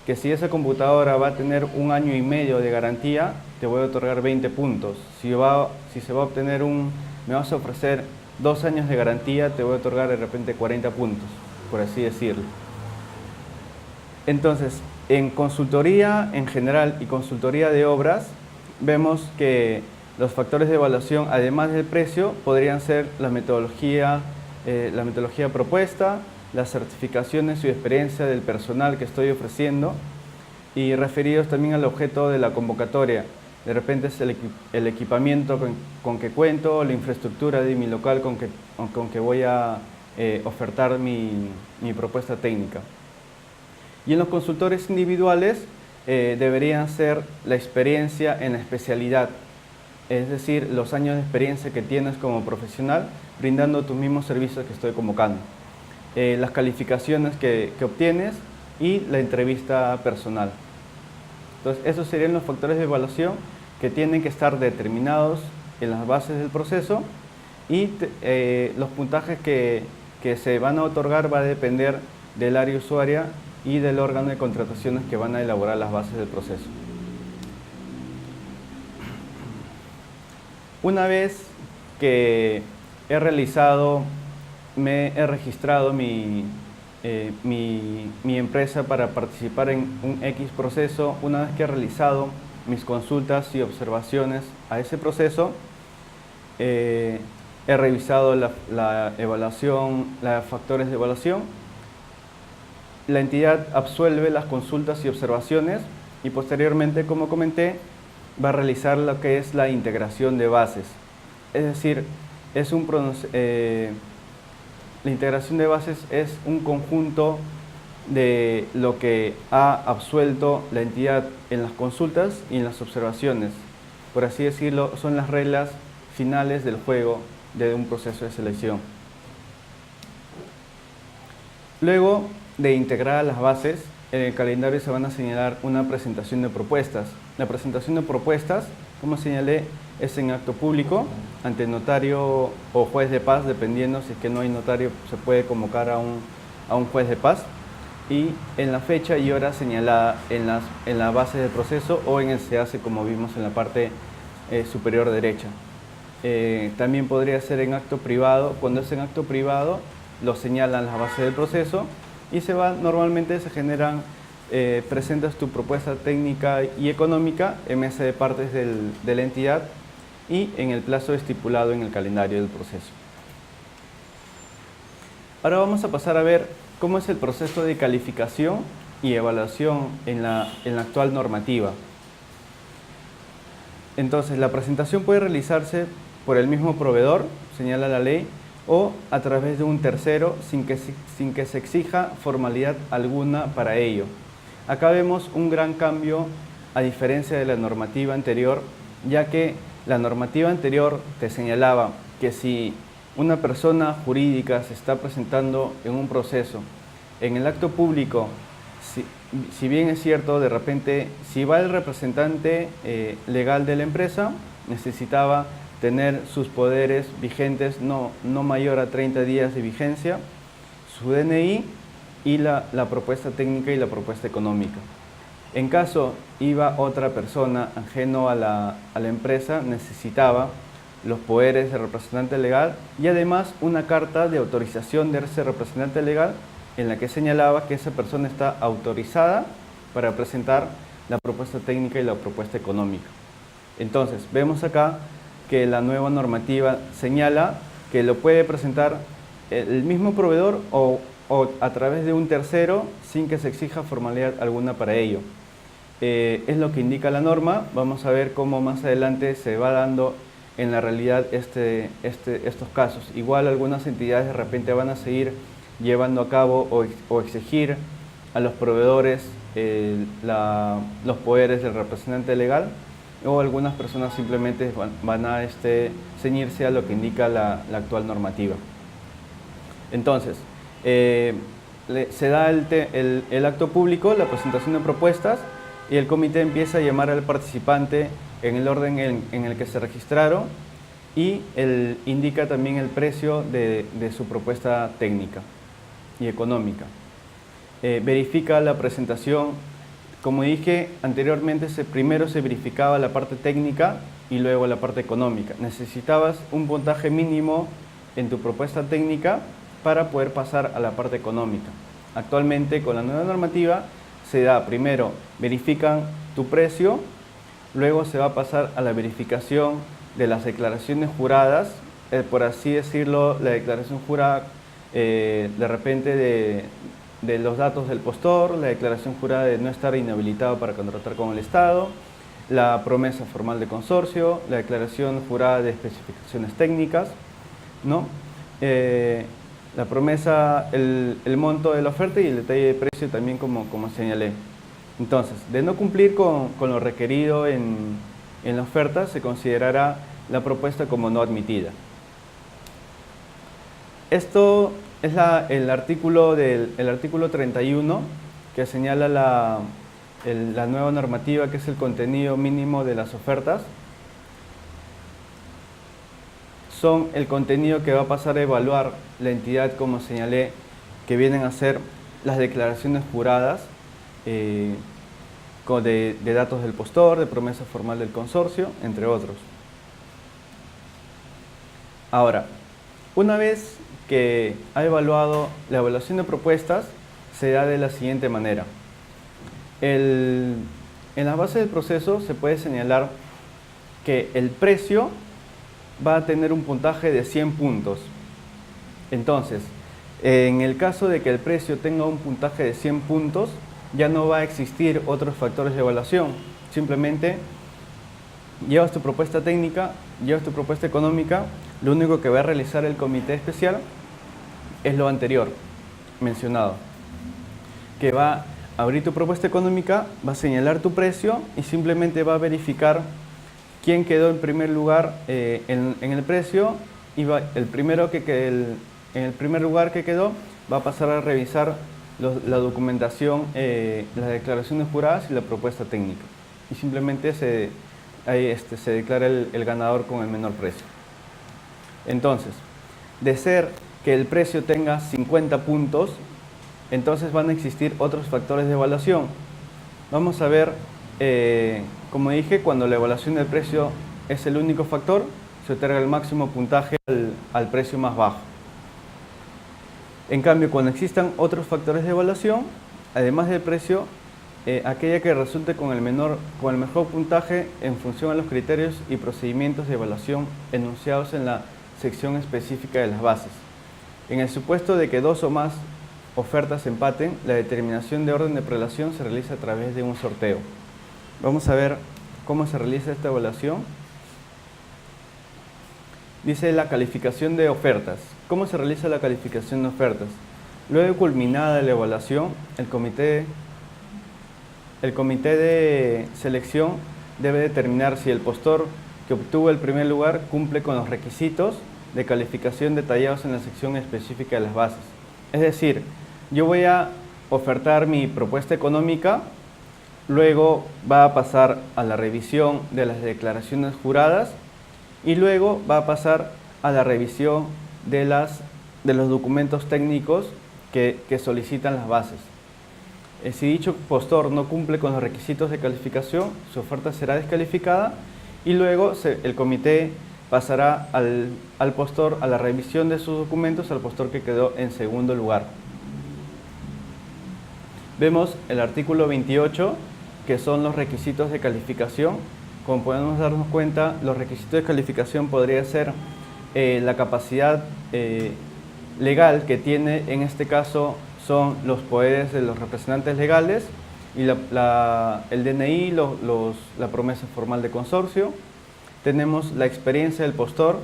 que si esa computadora va a tener 1 año y medio de garantía, te voy a otorgar 20 puntos. Si se va a obtener me vas a ofrecer 2 años de garantía, te voy a otorgar de repente 40 puntos, por así decirlo. Entonces, en consultoría en general y consultoría de obras, vemos que los factores de evaluación, además del precio, podrían ser la metodología propuesta, las certificaciones y experiencia del personal que estoy ofreciendo, y referidos también al objeto de la convocatoria. De repente es el equipamiento con que cuento, la infraestructura de mi local con que voy a ofertar mi propuesta técnica. Y en los consultores individuales deberían ser la experiencia en la especialidad, es decir, los años de experiencia que tienes como profesional brindando tus mismos servicios que estoy convocando, las calificaciones que obtienes y la entrevista personal. Entonces, esos serían los factores de evaluación que tienen que estar determinados en las bases del proceso, y los puntajes que se van a otorgar va a depender del área usuaria y del órgano de contrataciones que van a elaborar las bases del proceso. Una vez que he registrado mi empresa para participar en un X proceso, una vez que he realizado mis consultas y observaciones a ese proceso, he revisado la evaluación, los factores de evaluación, la entidad absuelve las consultas y observaciones y posteriormente, como comenté, va a realizar lo que es la integración de bases. Es decir, la integración de bases es un conjunto de lo que ha absuelto la entidad en las consultas y en las observaciones. Por así decirlo, son las reglas finales del juego de un proceso de selección. Luego de integrar las bases, en el calendario se van a señalar una presentación de propuestas. La presentación de propuestas, como señalé, es en acto público, ante notario o juez de paz, dependiendo. Si es que no hay notario, se puede convocar a un juez de paz, y en la fecha y hora señalada en la base del proceso o en el SEACE, como vimos en la parte superior derecha. También podría ser en acto privado. Cuando es en acto privado, lo señalan las bases del proceso y normalmente se generan, presentas tu propuesta técnica y económica en mesa de partes de la entidad y en el plazo estipulado en el calendario del proceso. Ahora vamos a pasar a ver cómo es el proceso de calificación y evaluación en la actual normativa. Entonces, la presentación puede realizarse por el mismo proveedor, señala la ley, o a través de un tercero sin que se exija formalidad alguna para ello. Acá vemos un gran cambio a diferencia de la normativa anterior, ya que la normativa anterior te señalaba que si una persona jurídica se está presentando en un proceso, en el acto público, si bien es cierto, de repente, si va el representante legal de la empresa, necesitaba tener sus poderes vigentes no mayor a 30 días de vigencia, su DNI y la propuesta técnica y la propuesta económica. En caso iba otra persona ajeno a la empresa, necesitaba los poderes del representante legal y además una carta de autorización de ese representante legal en la que señalaba que esa persona está autorizada para presentar la propuesta técnica y la propuesta económica. Entonces, vemos acá que la nueva normativa señala que lo puede presentar el mismo proveedor o a través de un tercero sin que se exija formalidad alguna para ello. Es lo que indica la norma. Vamos a ver cómo más adelante se va dando en la realidad estos casos. Igual algunas entidades de repente van a seguir llevando a cabo o exigir a los proveedores los poderes del representante legal, o algunas personas simplemente van a ceñirse a lo que indica la actual normativa. Entonces, se da el acto público, la presentación de propuestas, y el comité empieza a llamar al participante en el orden en el que se registraron y indica también el precio de su propuesta técnica y económica. Verifica la presentación. Como dije anteriormente, primero se verificaba la parte técnica y luego la parte económica. Necesitabas un puntaje mínimo en tu propuesta técnica para poder pasar a la parte económica. Actualmente, con la nueva normativa, se da primero, verifican tu precio, luego se va a pasar a la verificación de las declaraciones juradas, por así decirlo, la declaración jurada de repente de los datos del postor, la declaración jurada de no estar inhabilitado para contratar con el Estado, la promesa formal de consorcio, la declaración jurada de especificaciones técnicas, ¿no? La promesa, el monto de la oferta y el detalle de precio también como señalé. Entonces, de no cumplir con lo requerido en la oferta, se considerará la propuesta como no admitida. Esto es el artículo 31 que señala la nueva normativa, que es el contenido mínimo de las ofertas. Son el contenido que va a pasar a evaluar la entidad, como señalé, que vienen a ser las declaraciones juradas de datos del postor, de promesa formal del consorcio, entre otros. Ahora, una vez que ha evaluado la evaluación de propuestas, se da de la siguiente manera. En la base del proceso se puede señalar que el precio va a tener un puntaje de 100 puntos. Entonces, en el caso de que el precio tenga un puntaje de 100 puntos, ya no va a existir otros factores de evaluación. Simplemente llevas tu propuesta técnica, llevas tu propuesta económica, lo único que va a realizar el comité especial es lo anterior mencionado, que va a abrir tu propuesta económica, va a señalar tu precio y simplemente va a verificar quién quedó en primer lugar en el precio, y en el primer lugar que quedó va a pasar a revisar la documentación, las declaraciones juradas y la propuesta técnica, y simplemente se declara el ganador con el menor precio. Entonces, de ser que el precio tenga 50 puntos, entonces van a existir otros factores de evaluación. Vamos a ver, como dije, cuando la evaluación del precio es el único factor, se otorga el máximo puntaje al precio más bajo. En cambio, cuando existan otros factores de evaluación, además del precio, aquella que resulte con el mejor puntaje en función a los criterios y procedimientos de evaluación enunciados en la sección específica de las bases. En el supuesto de que dos o más ofertas empaten, la determinación de orden de prelación se realiza a través de un sorteo. Vamos a ver cómo se realiza esta evaluación. Dice la calificación de ofertas. ¿Cómo se realiza la calificación de ofertas? Luego de culminada la evaluación, el comité el comité de selección debe determinar si el postor que obtuvo el primer lugar cumple con los requisitos de calificación detallados en la sección específica de las bases. Es decir, yo voy a ofertar mi propuesta económica, luego va a pasar a la revisión de las declaraciones juradas y luego va a pasar a la revisión de los documentos técnicos que solicitan las bases. Si dicho postor no cumple con los requisitos de calificación, su oferta será descalificada y luego el comité pasará al postor a la revisión de sus documentos al postor que quedó en segundo lugar. Vemos el artículo 28, que son los requisitos de calificación. Como podemos darnos cuenta, los requisitos de calificación podría ser la capacidad legal que tiene, en este caso son los poderes de los representantes legales y el DNI, la promesa formal de consorcio. Tenemos la experiencia del postor,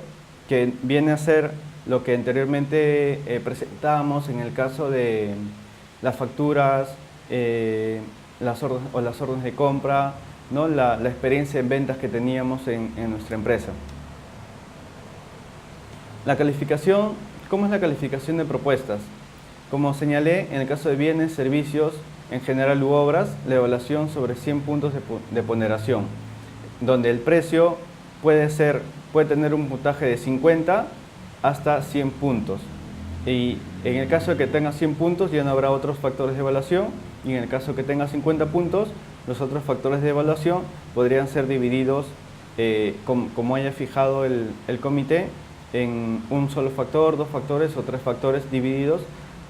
que viene a ser lo que anteriormente presentábamos en el caso de las facturas, las órdenes de compra, ¿no? la experiencia en ventas que teníamos en nuestra empresa. La calificación, ¿cómo es la calificación de propuestas? Como señalé, en el caso de bienes, servicios, en general u obras, la evaluación sobre 100 puntos de ponderación, donde el precio puede tener un puntaje de 50 hasta 100 puntos. Y en el caso de que tenga 100 puntos ya no habrá otros factores de evaluación, y en el caso de que tenga 50 puntos, los otros factores de evaluación podrían ser divididos como haya fijado el comité, en un solo factor, 2 factores o 3 factores divididos,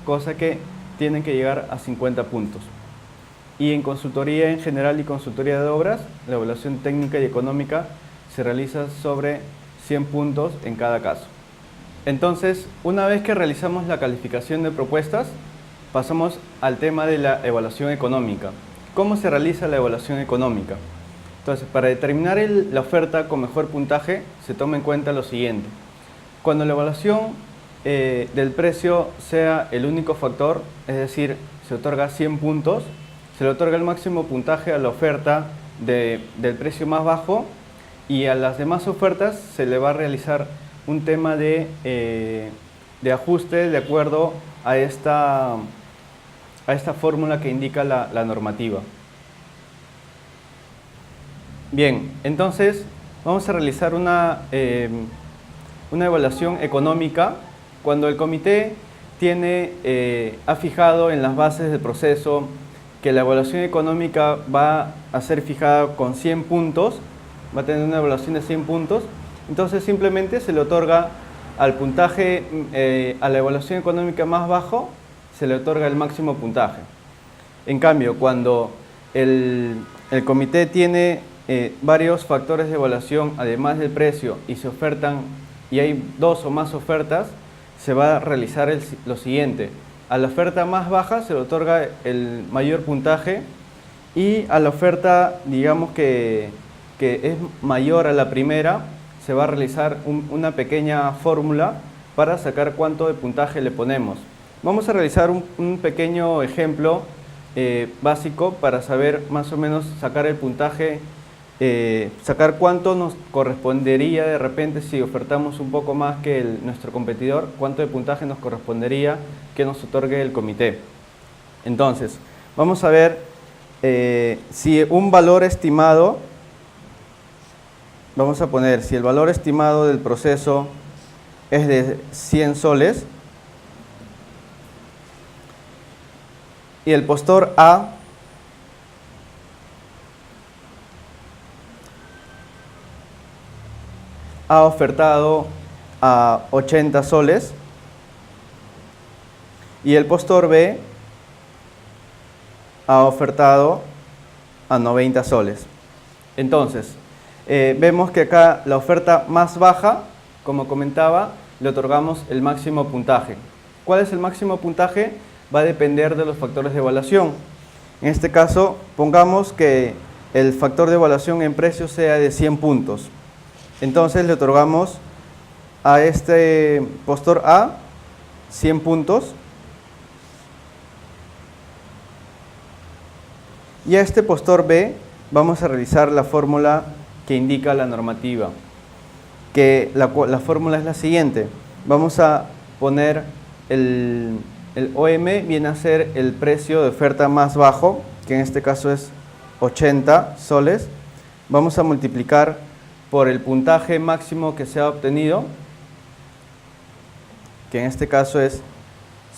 cosa que tienen que llegar a 50 puntos. Y en consultoría en general y consultoría de obras, la evaluación técnica y económica se realiza sobre 100 puntos en cada caso. Entonces, una vez que realizamos la calificación de propuestas, pasamos al tema de la evaluación económica. ¿Cómo se realiza la evaluación económica? Entonces, para determinar la oferta con mejor puntaje, se toma en cuenta lo siguiente. Cuando la evaluación del precio sea el único factor, es decir, se otorga 100 puntos, se le otorga el máximo puntaje a la oferta del precio más bajo, y a las demás ofertas se le va a realizar un tema de ajuste de acuerdo a esta fórmula que indica la normativa. Bien, entonces vamos a realizar una evaluación económica cuando el comité ha fijado en las bases del proceso que la evaluación económica va a ser fijada con 100 puntos, va a tener una evaluación de 100 puntos, entonces simplemente se le otorga al puntaje, a la evaluación económica más bajo, se le otorga el máximo puntaje. En cambio, cuando el comité tiene varios factores de evaluación, además del precio, y se ofertan, y hay 2 o más ofertas, se va a realizar lo siguiente. A la oferta más baja se le otorga el mayor puntaje, y a la oferta, digamos que es mayor a la primera, se va a realizar una pequeña fórmula para sacar cuánto de puntaje le ponemos. Vamos a realizar un pequeño ejemplo básico para saber más o menos sacar el puntaje, sacar cuánto nos correspondería de repente si ofertamos un poco más que nuestro competidor, cuánto de puntaje nos correspondería que nos otorgue el comité. Entonces, vamos a ver si un valor estimado, vamos a poner, si el valor estimado del proceso es de 100 soles y el postor A ha ofertado a 80 soles y el postor B ha ofertado a 90 soles. Entonces, vemos que acá la oferta más baja, como comentaba, le otorgamos el máximo puntaje. ¿Cuál es el máximo puntaje? Va a depender de los factores de evaluación. En este caso, pongamos que el factor de evaluación en precio sea de 100 puntos. Entonces le otorgamos a este postor A 100 puntos Y a este postor B vamos a realizar la fórmula que indica la normativa, que la fórmula es la siguiente. Vamos a poner el OM, viene a ser el precio de oferta más bajo, que en este caso es 80 soles. Vamos a multiplicar por el puntaje máximo que se ha obtenido, que en este caso es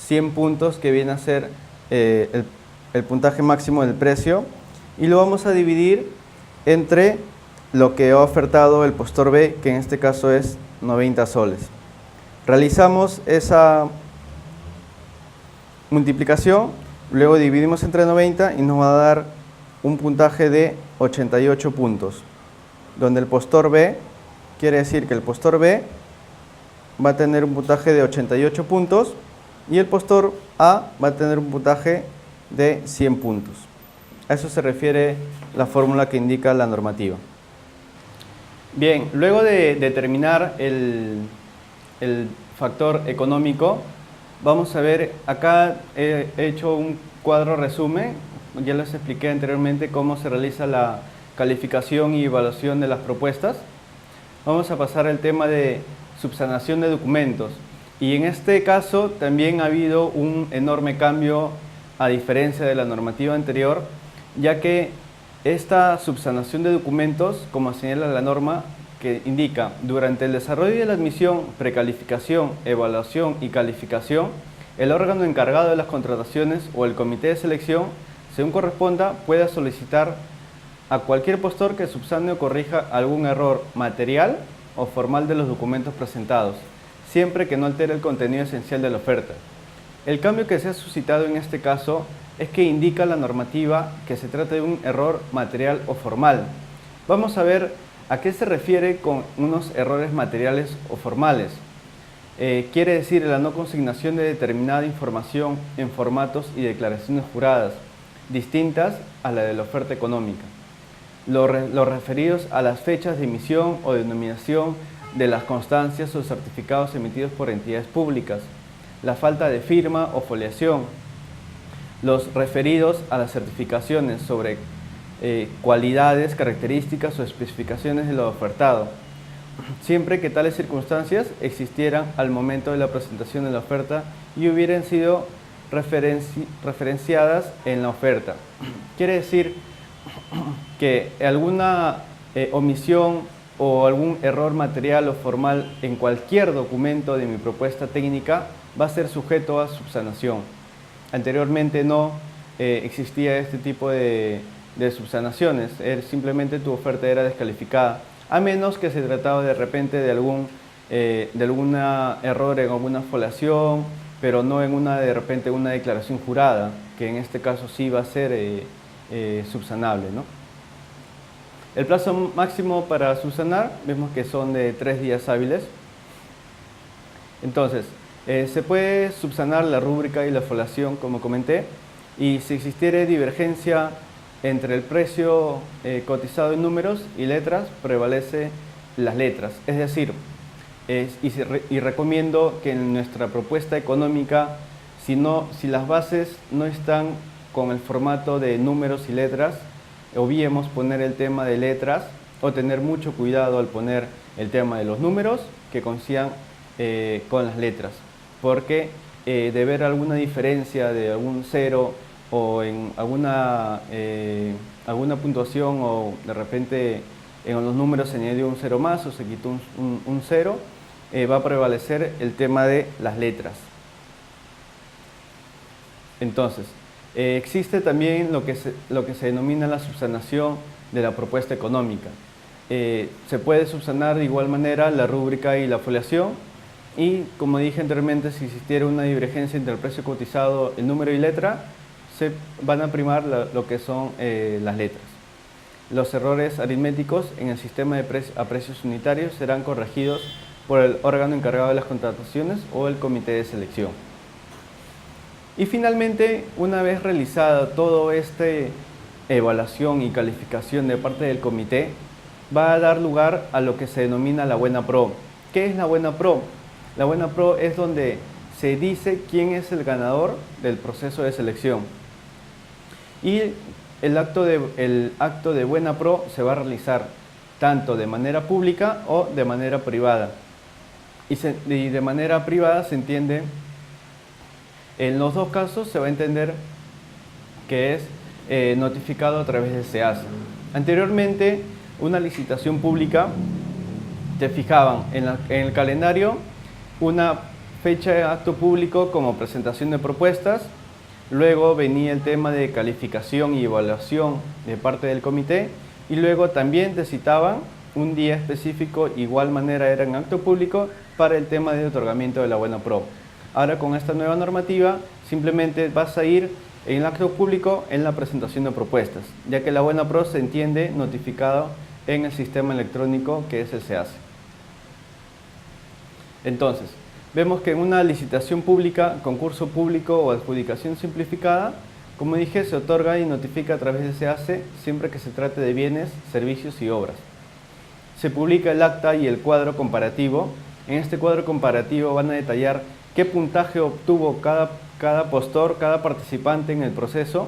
100 puntos, que viene a ser el puntaje máximo del precio, y lo vamos a dividir entre lo que ha ofertado el postor B, que en este caso es 90 soles. Realizamos esa multiplicación, luego dividimos entre 90 y nos va a dar un puntaje de 88 puntos, donde el postor B, quiere decir que el postor B va a tener un puntaje de 88 puntos y el postor A va a tener un puntaje de 100 puntos. A eso se refiere la fórmula que indica la normativa. Bien, luego de determinar el factor económico, vamos a ver, acá he hecho un cuadro resumen. Ya les expliqué anteriormente cómo se realiza la calificación y evaluación de las propuestas. Vamos a pasar al tema de subsanación de documentos. Y en este caso también ha habido un enorme cambio a diferencia de la normativa anterior, ya que esta subsanación de documentos, como señala la norma, que indica durante el desarrollo de la admisión, precalificación, evaluación y calificación, el órgano encargado de las contrataciones o el comité de selección, según corresponda, pueda solicitar a cualquier postor que subsane o corrija algún error material o formal de los documentos presentados, siempre que no altere el contenido esencial de la oferta. El cambio que se ha suscitado en este caso es que indica la normativa que se trata de un error material o formal. Vamos a ver a qué se refiere con unos errores materiales o formales. Quiere decir la no consignación de determinada información en formatos y declaraciones juradas, distintas a la de la oferta económica. Los referidos a las fechas de emisión o denominación de las constancias o certificados emitidos por entidades públicas, la falta de firma o foliación, los referidos a las certificaciones sobre cualidades, características o especificaciones de lo ofertado, siempre que tales circunstancias existieran al momento de la presentación de la oferta y hubieran sido referenciadas en la oferta. Quiere decir que alguna omisión o algún error material o formal en cualquier documento de mi propuesta técnica va a ser sujeto a subsanación. Anteriormente no existía este tipo de subsanaciones, simplemente tu oferta era descalificada, a menos que se trataba de repente de algún error en alguna foliación, pero no en de repente una declaración jurada, que en este caso sí va a ser subsanable, ¿no? El plazo máximo para subsanar, vemos que son de 3 días hábiles. Entonces, se puede subsanar la rúbrica y la foliación, como comenté, y si existiere divergencia entre el precio cotizado en números y letras, prevalece las letras. Es decir, y recomiendo que en nuestra propuesta económica, si las bases no están con el formato de números y letras, obviemos poner el tema de letras o tener mucho cuidado al poner el tema de los números que coincidan con las letras, porque de ver alguna diferencia de algún cero o en alguna puntuación, o de repente en los números se añadió un cero más o se quitó un cero, va a prevalecer el tema de las letras. Entonces, existe también lo que se denomina la subsanación de la propuesta económica. Se puede subsanar de igual manera la rúbrica y la foliación, y como dije anteriormente, si existiera una divergencia entre el precio cotizado, el número y letra, se van a primar lo que son las letras. Los errores aritméticos en el sistema a precios unitarios serán corregidos por el órgano encargado de las contrataciones o el comité de selección. Y finalmente, una vez realizada toda esta evaluación y calificación de parte del comité, va a dar lugar a lo que se denomina la buena pro. ¿Qué es la buena pro? La buena pro es donde se dice quién es el ganador del proceso de selección. Y el acto de buena pro se va a realizar tanto de manera pública o de manera privada. Y de manera privada se entiende, en los dos casos se va a entender que es notificado a través de SEACE. Anteriormente, una licitación pública te fijaban en el calendario una fecha de acto público como presentación de propuestas, luego venía el tema de calificación y evaluación de parte del comité y luego también te citaban un día específico, igual manera era en acto público, para el tema de otorgamiento de la buena pro. Ahora con esta nueva normativa simplemente vas a ir en el acto público en la presentación de propuestas, ya que la buena pro se entiende notificado en el sistema electrónico que es el SEACE. Entonces, vemos que en una licitación pública, concurso público o adjudicación simplificada, como dije, se otorga y notifica a través del SEACE siempre que se trate de bienes, servicios y obras. Se publica el acta y el cuadro comparativo. En este cuadro comparativo van a detallar qué puntaje obtuvo cada postor, cada participante en el proceso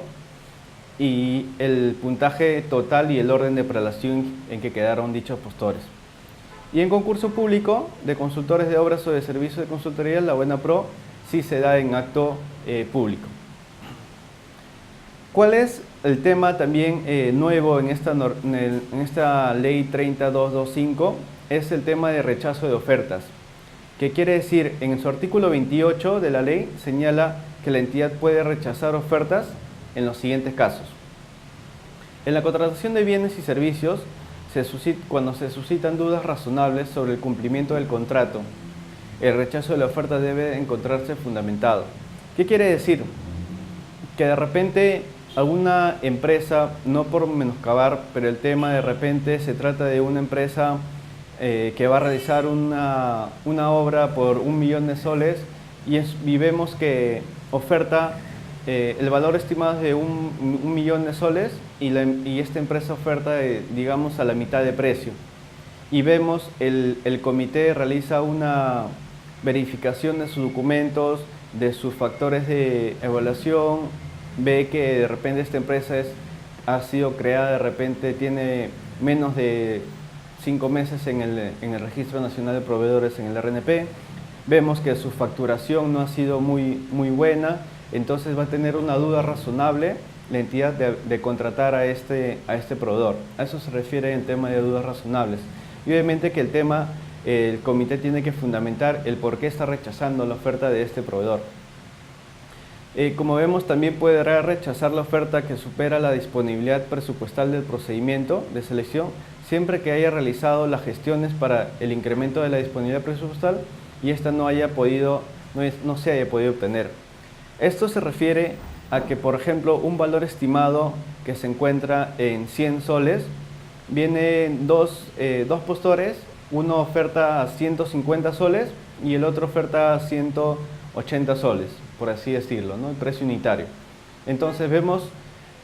y el puntaje total y el orden de prelación en que quedaron dichos postores. Y en concurso público de consultores de obras o de servicios de consultoría, la buena pro sí se da en acto público. ¿Cuál es el tema también nuevo en esta ley 30225? Es el tema de rechazo de ofertas. ¿Qué quiere decir? En su artículo 28 de la ley señala que la entidad puede rechazar ofertas en los siguientes casos. En la contratación de bienes y servicios, cuando se suscitan dudas razonables sobre el cumplimiento del contrato, el rechazo de la oferta debe encontrarse fundamentado. ¿Qué quiere decir? Que de repente alguna empresa, no por menoscabar, pero el tema de repente se trata de una empresa que va a realizar una obra por 1 millón de soles y vemos que oferta el valor estimado es de 1 millón de soles y esta empresa oferta digamos a la mitad de precio. Y vemos el comité realiza una verificación de sus documentos, de sus factores de evaluación, ve que de repente esta empresa ha sido creada, de repente tiene menos de 5 meses en el Registro Nacional de Proveedores, en el RNP, vemos que su facturación no ha sido muy buena, entonces va a tener una duda razonable la entidad de contratar a este proveedor. A eso se refiere el tema de dudas razonables. Y obviamente que el comité tiene que fundamentar el por qué está rechazando la oferta de este proveedor. Como vemos, también podrá rechazar la oferta que supera la disponibilidad presupuestal del procedimiento de selección, siempre que haya realizado las gestiones para el incremento de la disponibilidad presupuestal y esta no se haya podido obtener. Esto se refiere a que, por ejemplo, un valor estimado que se encuentra en 100 soles, vienen dos postores, uno oferta a 150 soles y el otro oferta a 180 soles, por así decirlo, ¿no? El precio unitario. Entonces vemos,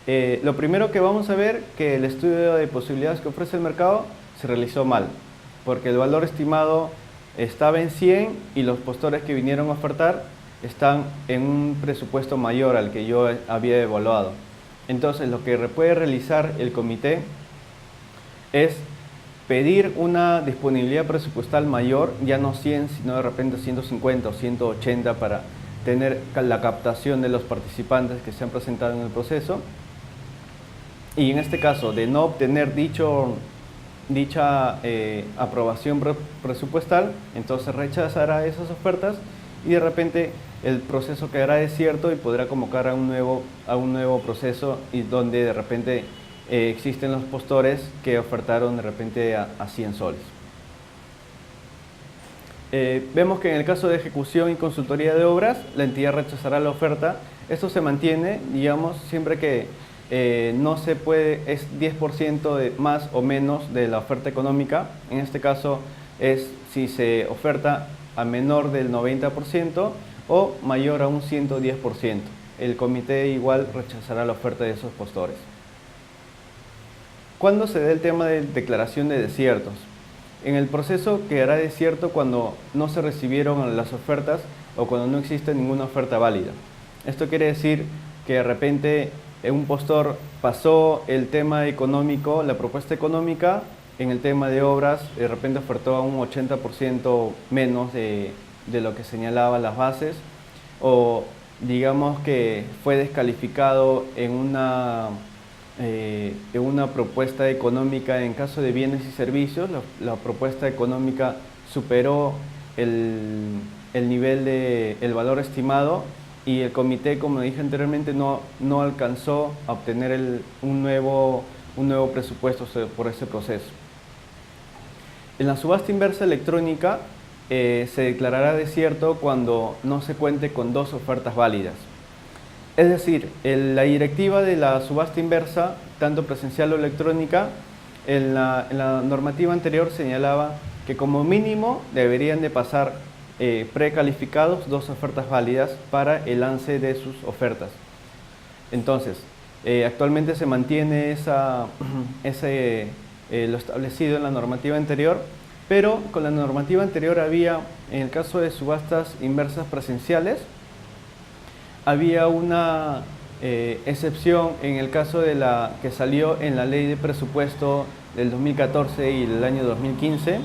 lo primero que vamos a ver, que el estudio de posibilidades que ofrece el mercado se realizó mal, porque el valor estimado estaba en 100 y los postores que vinieron a ofertar están en un presupuesto mayor al que yo había evaluado. Entonces lo que puede realizar el comité es pedir una disponibilidad presupuestal mayor, ya no 100, sino de repente 150 o 180 para tener la captación de los participantes que se han presentado en el proceso. Y en este caso, de no obtener dicha aprobación presupuestal, entonces rechazará esas ofertas y de repente el proceso quedará desierto y podrá convocar a un nuevo proceso y donde de repente existen los postores que ofertaron de repente a 100 soles. Vemos que en el caso de ejecución y consultoría de obras, la entidad rechazará la oferta. Esto se mantiene, digamos, siempre que no se puede, es 10% más o menos de la oferta económica. En este caso es si se oferta a menor del 90% o mayor a un 110%. El comité igual rechazará la oferta de esos postores. ¿Cuándo se da el tema de declaración de desiertos? En el proceso quedará desierto cuando no se recibieron las ofertas o cuando no existe ninguna oferta válida. Esto quiere decir que de repente un postor pasó el tema económico, la propuesta económica, en el tema de obras, de repente ofertó a un 80% menos de lo que señalaban las bases, o digamos que fue descalificado en una propuesta económica en caso de bienes y servicios. La propuesta económica superó el nivel el valor estimado, y el comité, como dije anteriormente, no alcanzó a obtener un nuevo presupuesto por ese proceso. En la subasta inversa electrónica se declarará desierto cuando no se cuente con dos ofertas válidas. Es decir, la directiva de la subasta inversa, tanto presencial o electrónica, en la normativa anterior señalaba que como mínimo deberían de pasar precalificados dos ofertas válidas para el lance de sus ofertas. Entonces, actualmente se mantiene lo establecido en la normativa anterior, pero con la normativa anterior había, en el caso de subastas inversas presenciales, había una excepción en el caso de que salió en la ley de presupuesto del 2014 y el año 2015,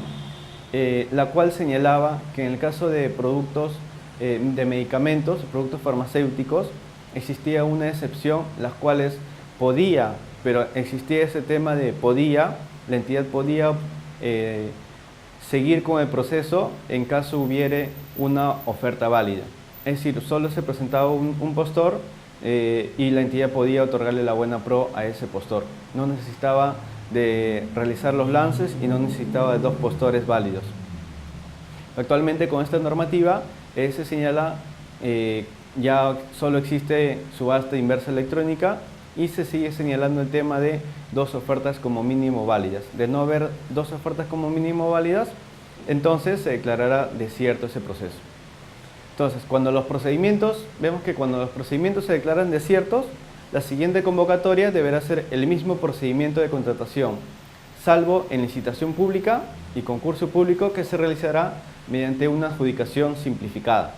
la cual señalaba que en el caso de productos de medicamentos, productos farmacéuticos, existía una excepción, las cuales podía, pero existía ese tema de podía, la entidad podía seguir con el proceso en caso hubiere una oferta válida. Es decir, solo se presentaba un postor y la entidad podía otorgarle la buena pro a ese postor. No necesitaba de realizar los lances y no necesitaba de dos postores válidos. Actualmente con esta normativa se señala ya solo existe subasta inversa electrónica y se sigue señalando el tema de dos ofertas como mínimo válidas. De no haber dos ofertas como mínimo válidas, entonces se declarará desierto ese proceso. Entonces, vemos que cuando los procedimientos se declaran desiertos, la siguiente convocatoria deberá ser el mismo procedimiento de contratación, salvo en licitación pública y concurso público que se realizará mediante una adjudicación simplificada.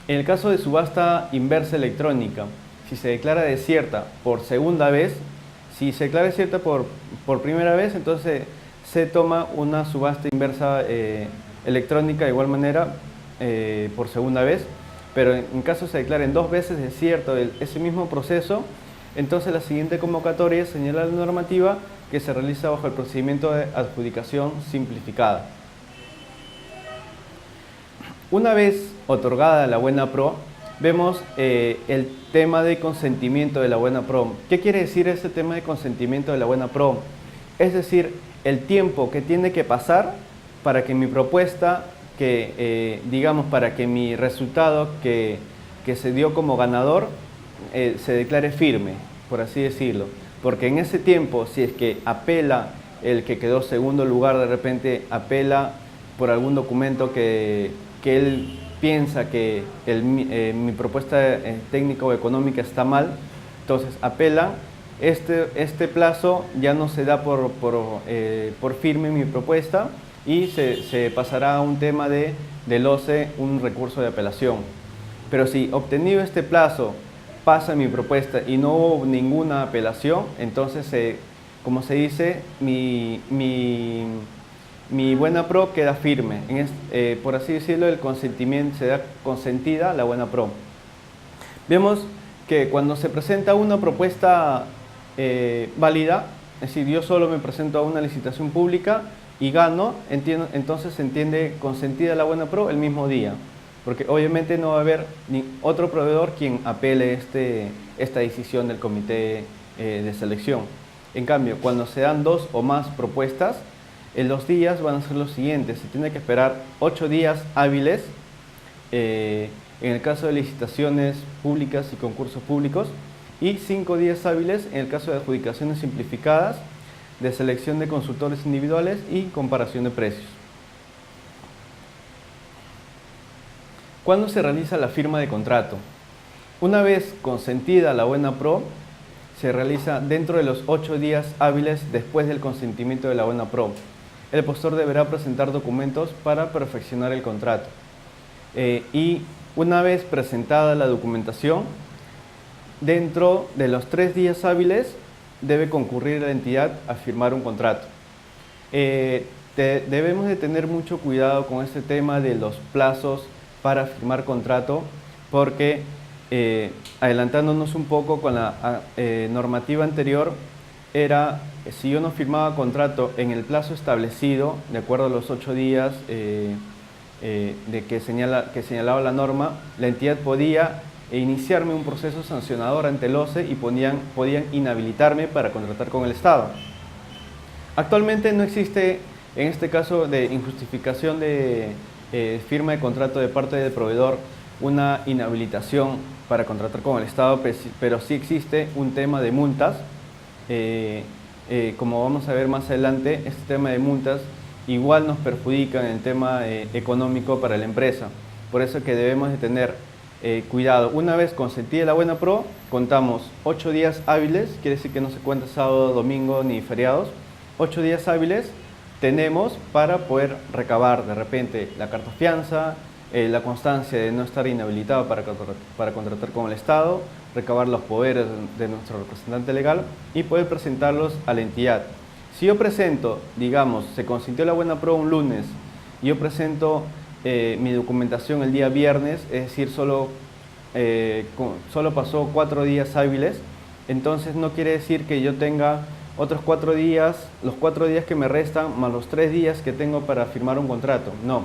En el caso de subasta inversa electrónica, si se declara desierta por segunda vez, si se declara desierta por primera vez, entonces se toma una subasta inversa electrónica de igual manera por segunda vez, pero en caso se declaren dos veces desierto ese mismo proceso, entonces la siguiente convocatoria señala la normativa que se realiza bajo el procedimiento de adjudicación simplificada. Una vez otorgada la buena pro, vemos el tema de consentimiento de la buena pro. ¿Qué quiere decir ese tema de consentimiento de la buena pro? Es decir, el tiempo que tiene que pasar para que mi propuesta, para que mi resultado que se dio como ganador se declare firme, por así decirlo. Porque en ese tiempo, si es que apela el que quedó segundo lugar, de repente apela por algún documento que él piensa que mi propuesta técnica o económica está mal, entonces apela, este plazo ya no se da por firme mi propuesta y se pasará a un tema del OCE, un recurso de apelación. Pero si obtenido este plazo pasa mi propuesta y no hubo ninguna apelación, entonces, como se dice, mi buena pro queda firme. Por así decirlo, el consentimiento se da consentida la buena pro. Vemos que cuando se presenta una propuesta válida, es decir, yo solo me presento a una licitación pública y gano, entonces se entiende consentida la buena pro el mismo día, porque obviamente no va a haber ni otro proveedor quien apele esta decisión del comité de selección. En cambio, cuando se dan dos o más propuestas, los días van a ser los siguientes. Se tiene que esperar 8 días hábiles en el caso de licitaciones públicas y concursos públicos, y 5 días hábiles en el caso de adjudicaciones simplificadas, de selección de consultores individuales y comparación de precios. ¿Cuándo se realiza la firma de contrato? Una vez consentida la buena pro, se realiza dentro de los 8 días hábiles después del consentimiento de la buena pro. El postor deberá presentar documentos para perfeccionar el contrato. Y una vez presentada la documentación, dentro de los 3 días hábiles debe concurrir la entidad a firmar un contrato. Debemos de tener mucho cuidado con este tema de los plazos para firmar contrato, porque adelantándonos un poco con la normativa anterior, era si yo no firmaba contrato en el plazo establecido, de acuerdo a los 8 días que señalaba la norma, la entidad podía iniciarme un proceso sancionador ante el OCE y podían inhabilitarme para contratar con el Estado. Actualmente no existe, en este caso de injustificación de firma de contrato de parte del proveedor, una inhabilitación para contratar con el Estado, pero sí existe un tema de multas. Como vamos a ver más adelante, este tema de multas igual nos perjudica en el tema económico para la empresa. Por eso que debemos de tener cuidado. Una vez consentida la buena pro, contamos 8 días hábiles, quiere decir que no se cuenta sábado, domingo ni feriados. 8 días hábiles tenemos para poder recabar de repente la carta fianza, la constancia de no estar inhabilitado para contratar con el Estado, recabar los poderes de nuestro representante legal y poder presentarlos a la entidad. Si yo presento, digamos, se consintió la buena pro un lunes y yo presento mi documentación el día viernes, es decir, solo pasó 4 días hábiles, entonces no quiere decir que yo tenga otros 4 días, los 4 días que me restan, más los 3 días que tengo para firmar un contrato. No,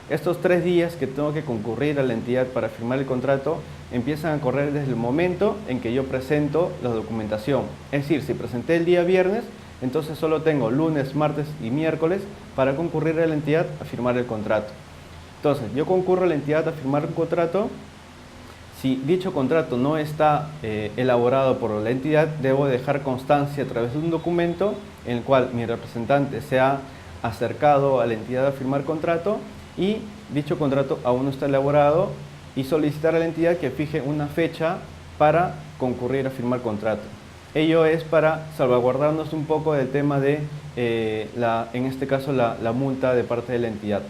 estos 3 días que tengo que concurrir a la entidad para firmar el contrato empiezan a correr desde el momento en que yo presento la documentación. Es decir, si presenté el día viernes, entonces solo tengo lunes, martes y miércoles para concurrir a la entidad a firmar el contrato. Entonces, yo concurro a la entidad a firmar un contrato. Si dicho contrato no está elaborado por la entidad, debo dejar constancia a través de un documento en el cual mi representante se ha acercado a la entidad a firmar contrato y dicho contrato aún no está elaborado, y solicitar a la entidad que fije una fecha para concurrir a firmar contrato. Ello es para salvaguardarnos un poco del tema de, en este caso, la multa de parte de la entidad.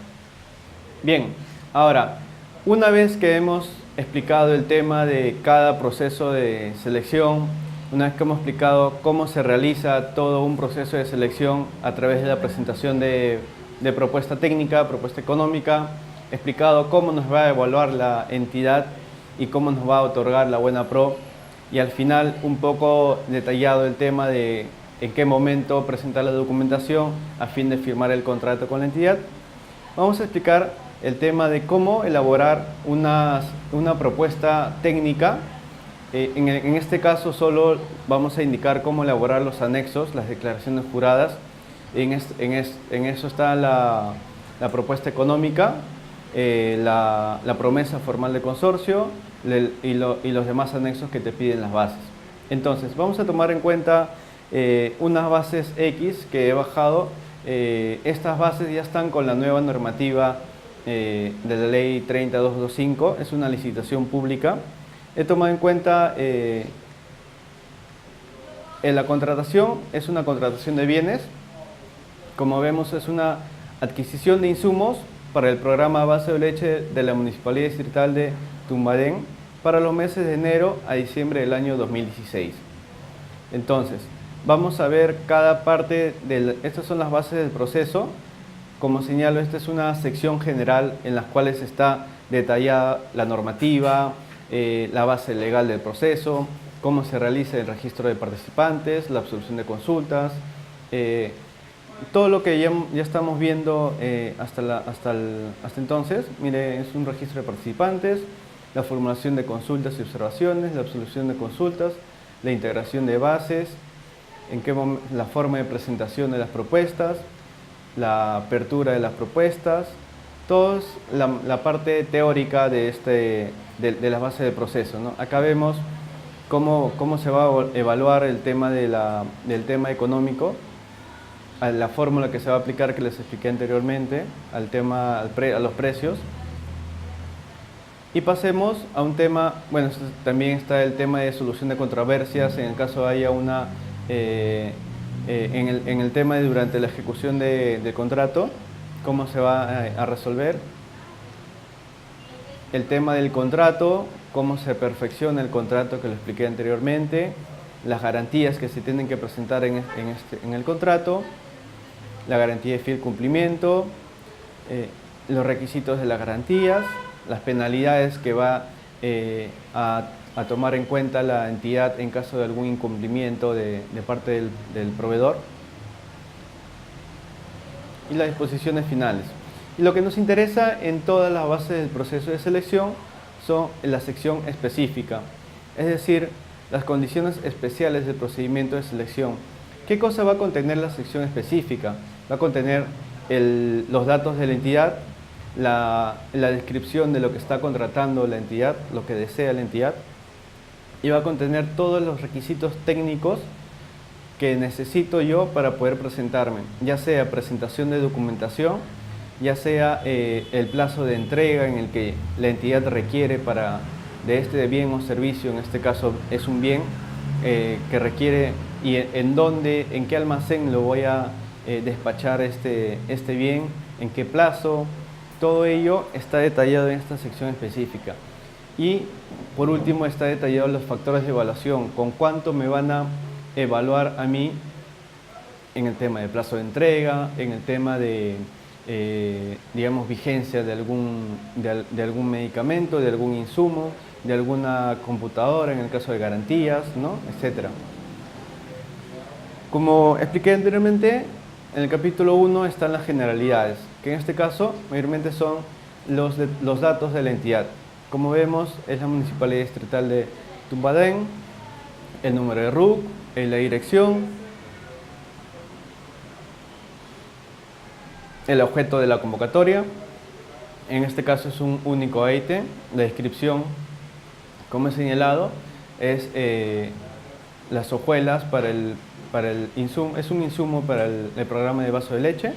Bien, ahora, una vez que hemos explicado el tema de cada proceso de selección, una vez que hemos explicado cómo se realiza todo un proceso de selección a través de la presentación de propuesta técnica, propuesta económica, explicado cómo nos va a evaluar la entidad y cómo nos va a otorgar la buena pro, y al final un poco detallado el tema de en qué momento presentar la documentación a fin de firmar el contrato con la entidad, vamos a explicar el tema de cómo elaborar una propuesta técnica. En este caso solo vamos a indicar cómo elaborar los anexos, las declaraciones juradas. En eso está la propuesta económica, la promesa formal de consorcio y los demás anexos que te piden las bases. Entonces, vamos a tomar en cuenta unas bases X que he bajado. Estas bases ya están con la nueva normativa de la ley 30225, es una licitación pública. He tomado en cuenta la contratación, es una contratación de bienes. Como vemos, es una adquisición de insumos para el programa Base de Leche de la Municipalidad Distrital de Tumbadén para los meses de enero a diciembre del año 2016. Entonces, vamos a ver cada parte estas son las bases del proceso. Como señalo, esta es una sección general en las cuales está detallada la normativa, la base legal del proceso, cómo se realiza el registro de participantes, la absolución de consultas, todo lo que ya estamos viendo hasta entonces. Mire, es un registro de participantes, la formulación de consultas y observaciones, la absolución de consultas, la integración de bases, la forma de presentación de las propuestas, la apertura de las propuestas, todo es la parte teórica de las bases del proceso, ¿no? Acá vemos cómo se va a evaluar el tema del tema económico, a la fórmula que se va a aplicar que les expliqué anteriormente, a los precios. Y pasemos a un tema, bueno, también está el tema de solución de controversias en el caso haya una... en el tema de durante la ejecución del contrato, cómo se va a resolver. El tema del contrato, cómo se perfecciona el contrato que lo expliqué anteriormente, las garantías que se tienen que presentar en el contrato, la garantía de fiel cumplimiento, los requisitos de las garantías, las penalidades que va a tomar en cuenta la entidad en caso de algún incumplimiento de parte del proveedor, y las disposiciones finales. Y lo que nos interesa en todas las bases del proceso de selección son la sección específica, es decir, las condiciones especiales del procedimiento de selección. ¿Qué cosa va a contener la sección específica? Va a contener los datos de la entidad, la descripción de lo que está contratando la entidad, lo que desea la entidad, y va a contener todos los requisitos técnicos que necesito yo para poder presentarme, ya sea presentación de documentación, ya sea el plazo de entrega en el que la entidad requiere de este bien o servicio, en este caso es un bien que requiere, y en qué almacén lo voy a despachar este bien, en qué plazo. Todo ello está detallado en esta sección específica. Y por último está detallado los factores de evaluación, con cuánto me van a evaluar a mí en el tema de plazo de entrega, en el tema de digamos, vigencia de algún medicamento, de algún insumo, de alguna computadora en el caso de garantías, ¿no? Etcétera. Como expliqué anteriormente, en el capítulo 1 están las generalidades, que en este caso mayormente son los datos de la entidad. Como vemos, es la Municipalidad Distrital de Tumbadén, el número de RUC, la dirección, el objeto de la convocatoria, en este caso es un único ítem. La descripción, como he señalado, es las hojuelas para el insumo, es un insumo para el programa de vaso de leche,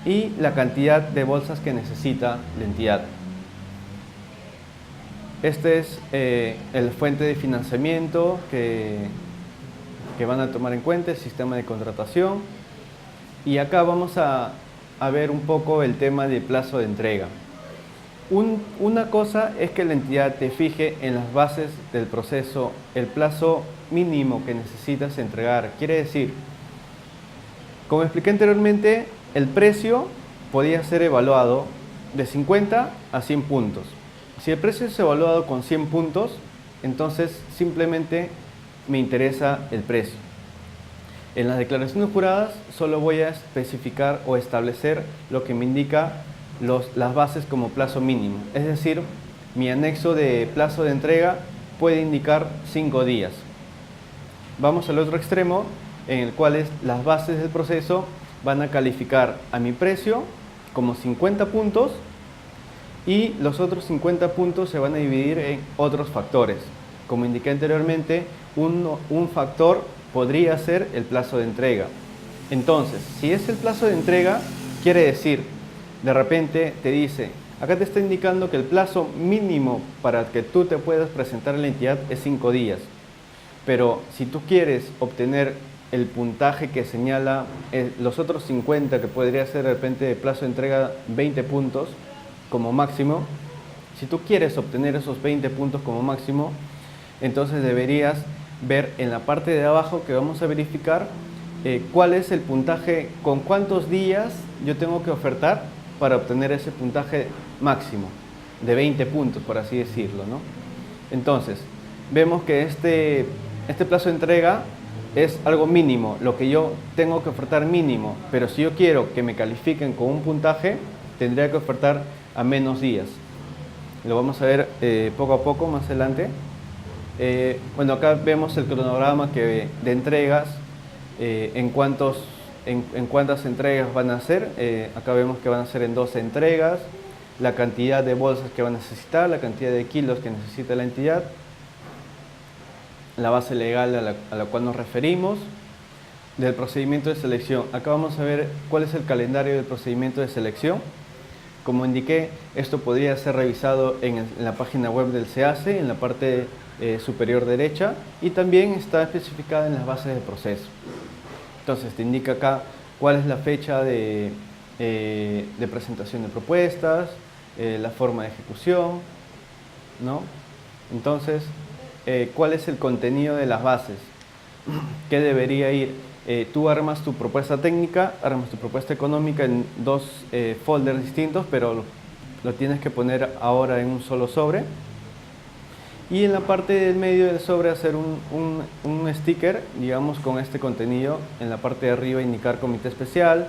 y la cantidad de bolsas que necesita la entidad. Este es el fuente de financiamiento que van a tomar en cuenta, el sistema de contratación, y acá vamos a ver un poco el tema de plazo de entrega. Una cosa es que la entidad te fije en las bases del proceso el plazo mínimo que necesitas entregar. Quiere decir, como expliqué anteriormente, el precio podía ser evaluado de 50 a 100 puntos. Si el precio es evaluado con 100 puntos, entonces simplemente me interesa el precio. En las declaraciones juradas solo voy a especificar o establecer lo que me indica las bases como plazo mínimo. Es decir, mi anexo de plazo de entrega puede indicar 5 días. Vamos al otro extremo, en el cual las bases del proceso van a calificar a mi precio como 50 puntos, y los otros 50 puntos se van a dividir en otros factores. Como indiqué anteriormente, un factor podría ser el plazo de entrega. Entonces, si es el plazo de entrega, quiere decir, de repente te dice, acá te está indicando que el plazo mínimo para que tú te puedas presentar en la entidad es 5 días. Pero si tú quieres obtener el puntaje que señala los otros 50, que podría ser de repente de plazo de entrega 20 puntos como máximo, si tú quieres obtener esos 20 puntos como máximo, entonces deberías ver en la parte de abajo que vamos a verificar cuál es el puntaje, con cuántos días yo tengo que ofertar para obtener ese puntaje máximo de 20 puntos, por así decirlo, ¿no? Entonces, vemos que este plazo de entrega es algo mínimo, lo que yo tengo que ofertar mínimo, pero si yo quiero que me califiquen con un puntaje, tendría que ofertar a menos días. Lo vamos a ver poco a poco más adelante. Bueno, acá vemos el cronograma de entregas, en cuántas entregas van a ser. Acá vemos que van a ser en 12 entregas, la cantidad de bolsas que van a necesitar, la cantidad de kilos que necesita la entidad, la base legal a la cual nos referimos, del procedimiento de selección. Acá vamos a ver cuál es el calendario del procedimiento de selección. Como indiqué, esto podría ser revisado en la página web del SEACE, en la parte superior derecha, y también está especificada en las bases del proceso. Entonces te indica acá cuál es la fecha de presentación de propuestas, la forma de ejecución, ¿no? Entonces, ¿cuál es el contenido de las bases? ¿Qué debería ir? Tú armas tu propuesta técnica, armas tu propuesta económica en dos folders distintos, pero lo tienes que poner ahora en un solo sobre. Y en la parte del medio del sobre hacer un sticker, digamos, con este contenido. En la parte de arriba indicar comité especial,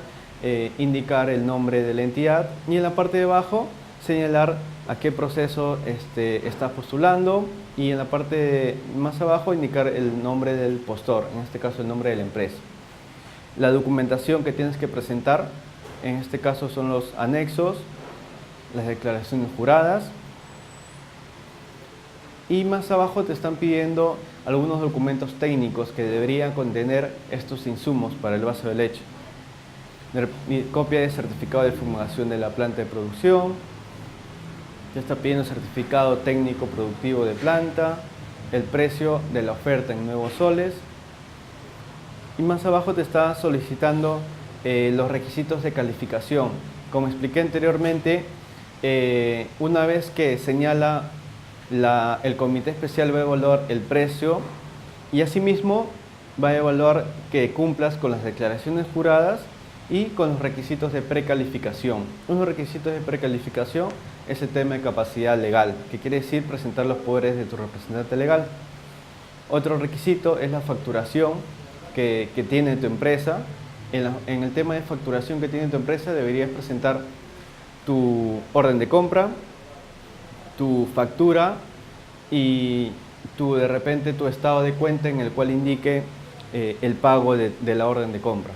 indicar el nombre de la entidad, y en la parte de abajo señalar a qué proceso estás postulando, y en la parte más abajo indicar el nombre del postor, en este caso el nombre de la empresa. La documentación que tienes que presentar, en este caso son los anexos, las declaraciones juradas, y más abajo te están pidiendo algunos documentos técnicos que deberían contener estos insumos para el vaso de leche. Copia de certificado de fumigación de la planta de producción, te está pidiendo certificado técnico productivo de planta, el precio de la oferta en nuevos soles, y más abajo te está solicitando los requisitos de calificación. Como expliqué anteriormente, una vez que señala el comité especial, va a evaluar el precio y asimismo va a evaluar que cumplas con las declaraciones juradas y con los requisitos de precalificación. Unos requisitos de precalificación es el tema de capacidad legal, que quiere decir presentar los poderes de tu representante legal. Otro requisito es la facturación que tiene tu empresa. En el tema de facturación que tiene tu empresa deberías presentar tu orden de compra, tu factura y de repente tu estado de cuenta en el cual indique el pago de la orden de compra,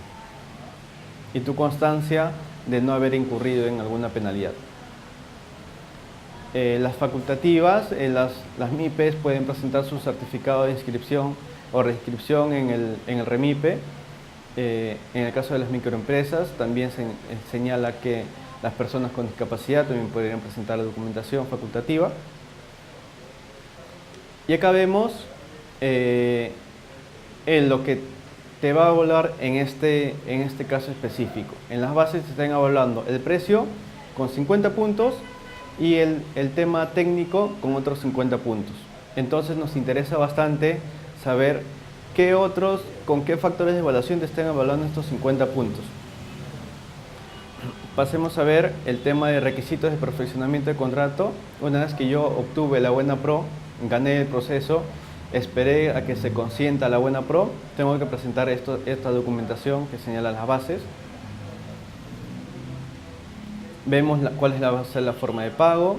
y tu constancia de no haber incurrido en alguna penalidad. Las facultativas, las MIPES pueden presentar su certificado de inscripción o reinscripción en el REMIPE. En el caso de las microempresas también se señala que las personas con discapacidad también podrían presentar la documentación facultativa. Y acá vemos lo que te va a evaluar en este caso específico. En las bases te están evaluando el precio con 50 puntos y el tema técnico con otros 50 puntos. Entonces nos interesa bastante saber con qué factores de evaluación te están evaluando estos 50 puntos. Pasemos a ver el tema de requisitos de perfeccionamiento de contrato. Una vez que yo obtuve la Buena Pro, gané el proceso, esperé a que se consienta la Buena Pro, tengo que presentar esta documentación que señala las bases. Vemos cuál es la forma de pago.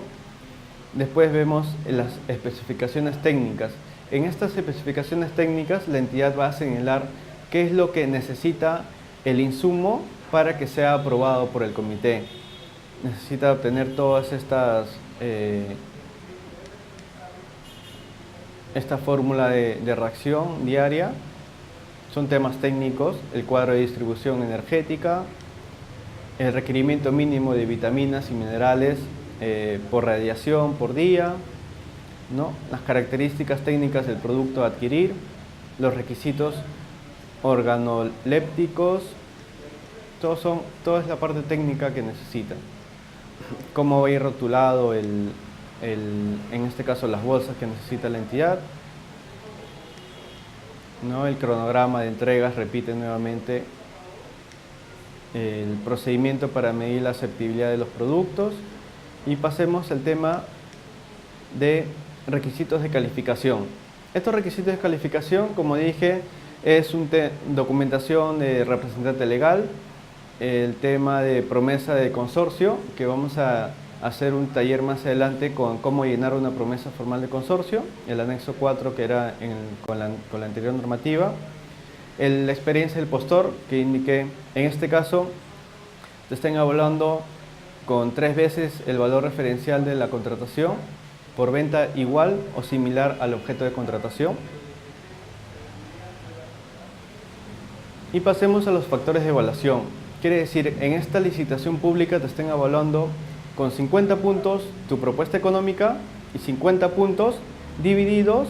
Después vemos las especificaciones técnicas. En estas especificaciones técnicas la entidad va a señalar qué es lo que necesita el insumo para que sea aprobado por el comité. Necesita obtener todas esta fórmula de reacción diaria. Son temas técnicos: el cuadro de distribución energética, el requerimiento mínimo de vitaminas y minerales por radiación por día, ¿no? Las características técnicas del producto a adquirir, los requisitos organolépticos, toda es la parte técnica que necesitan. Cómo va a ir rotulado en este caso las bolsas que necesita la entidad, ¿no? El cronograma de entregas repite nuevamente el procedimiento para medir la aceptabilidad de los productos. Y pasemos al tema de requisitos de calificación. Estos requisitos de calificación, como dije, es documentación de representante legal, el tema de promesa de consorcio, que vamos a hacer un taller más adelante con cómo llenar una promesa formal de consorcio, el anexo 4 que era con la anterior normativa, la experiencia del postor, que indiqué. En este caso te están evaluando con 3 veces el valor referencial de la contratación por venta igual o similar al objeto de contratación. Y pasemos a los factores de evaluación. Quiere decir, en esta licitación pública te están evaluando con 50 puntos tu propuesta económica y 50 puntos divididos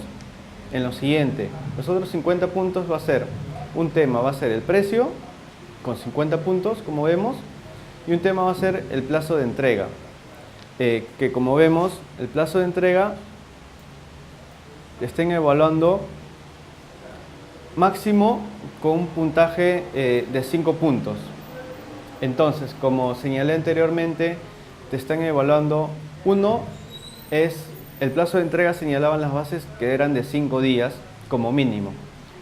en lo siguiente. Los otros 50 puntos va a ser el precio con 50 puntos, como vemos, y un tema va a ser el plazo de entrega, que como vemos, el plazo de entrega te estén evaluando máximo con un puntaje de 5 puntos. Entonces, como señalé anteriormente, te están evaluando, uno es el plazo de entrega, señalaban las bases que eran de 5 días como mínimo.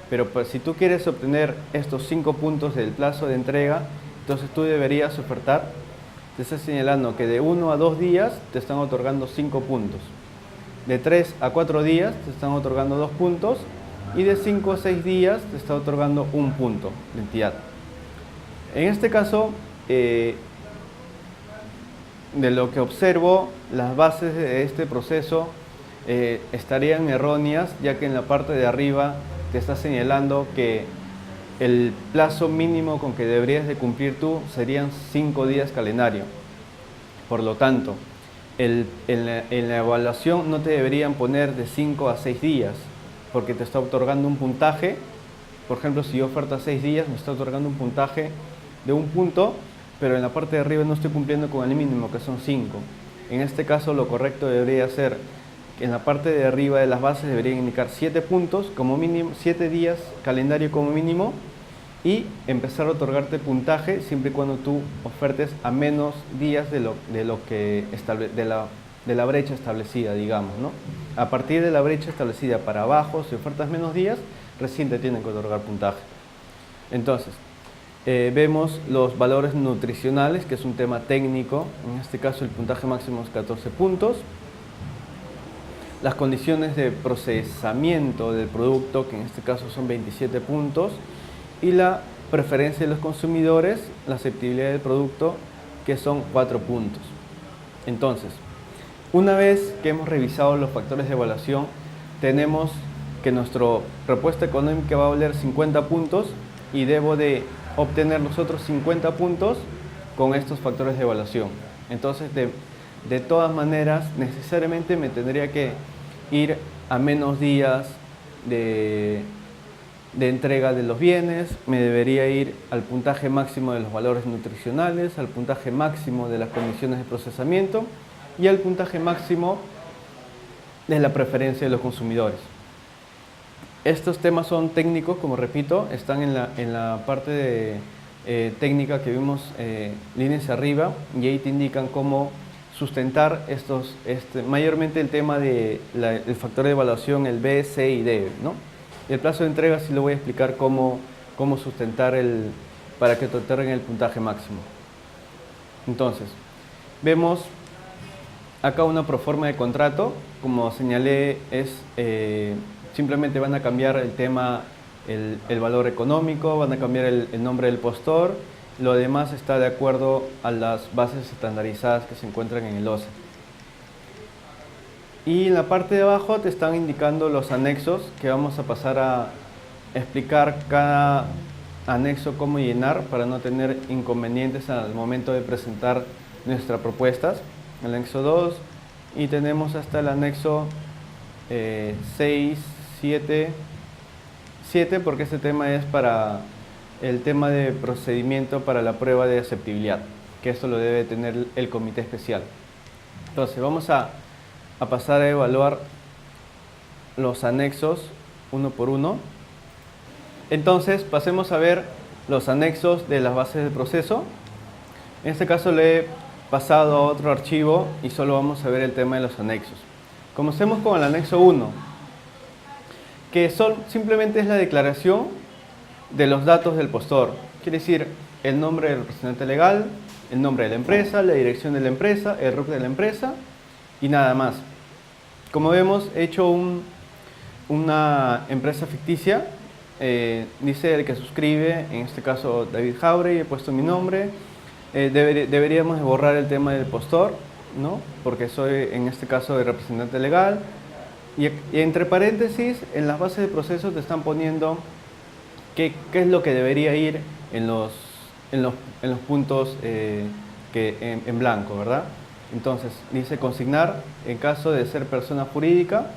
Pero pues, si tú quieres obtener estos 5 puntos del plazo de entrega, entonces tú deberías ofertar, te está señalando que de 1 a 2 días te están otorgando 5 puntos. De 3 a 4 días te están otorgando 2 puntos y de 5 a 6 días te está otorgando 1 punto de entidad. En este caso, de lo que observo, las bases de este proceso estarían erróneas, ya que en la parte de arriba te está señalando que el plazo mínimo con que deberías de cumplir tú serían 5 días calendario. Por lo tanto, en la evaluación no te deberían poner de 5 a 6 días, porque te está otorgando un puntaje. Por ejemplo, si yo oferta 6 días, me está otorgando un puntaje de 1 punto, pero en la parte de arriba no estoy cumpliendo con el mínimo, que son 5. En este caso, lo correcto debería ser que en la parte de arriba de las bases deberían indicar 7 puntos como mínimo, 7 días calendario como mínimo, y empezar a otorgarte puntaje siempre y cuando tú ofertes a menos días de la brecha establecida, digamos, ¿no? A partir de la brecha establecida para abajo, si ofertas menos días, recién te tienen que otorgar puntaje. Entonces, vemos los valores nutricionales, que es un tema técnico. En este caso el puntaje máximo es 14 puntos. Las condiciones de procesamiento del producto, que en este caso son 27 puntos. Y la preferencia de los consumidores, la aceptabilidad del producto, que son 4 puntos. Entonces, una vez que hemos revisado los factores de evaluación, tenemos que nuestra propuesta económica va a valer 50 puntos y debo de obtener los otros 50 puntos con estos factores de evaluación. Entonces, de todas maneras, necesariamente me tendría que ir a menos días de entrega de los bienes, me debería ir al puntaje máximo de los valores nutricionales, al puntaje máximo de las condiciones de procesamiento y al puntaje máximo de la preferencia de los consumidores. Estos temas son técnicos, como repito, están en la parte de técnica que vimos líneas arriba, y ahí te indican cómo sustentar mayormente el tema del factor de evaluación, el B, C y D, ¿no? Y el plazo de entrega sí lo voy a explicar cómo sustentar para que te otorguen el puntaje máximo. Entonces, vemos acá una proforma de contrato. Como señalé, simplemente van a cambiar el tema, el valor económico, van a cambiar el nombre del postor. Lo demás está de acuerdo a las bases estandarizadas que se encuentran en el OCE. Y en la parte de abajo te están indicando los anexos, que vamos a pasar a explicar cada anexo cómo llenar para no tener inconvenientes al momento de presentar nuestras propuestas. El anexo 2, y tenemos hasta el anexo 6, 7, porque este tema es para el tema de procedimiento para la prueba de aceptabilidad, que esto lo debe tener el comité especial. Entonces vamos a pasar a evaluar los anexos uno por uno. Entonces pasemos a ver los anexos de las bases de proceso. En este caso le he pasado a otro archivo y solo vamos a ver el tema de los anexos. Comencemos con el anexo 1, que simplemente es la declaración de los datos del postor. Quiere decir el nombre del representante legal, el nombre de la empresa, la dirección de la empresa, el RUC de la empresa y nada más. Como vemos, he hecho una empresa ficticia. Dice el que suscribe, en este caso David Jauregui, he puesto mi nombre. Deberíamos borrar el tema del postor, ¿no? Porque soy en este caso el representante legal. Y entre paréntesis, en las bases de proceso te están poniendo qué es lo que debería ir en los puntos en blanco, ¿verdad? Entonces, dice consignar, en caso de ser persona jurídica,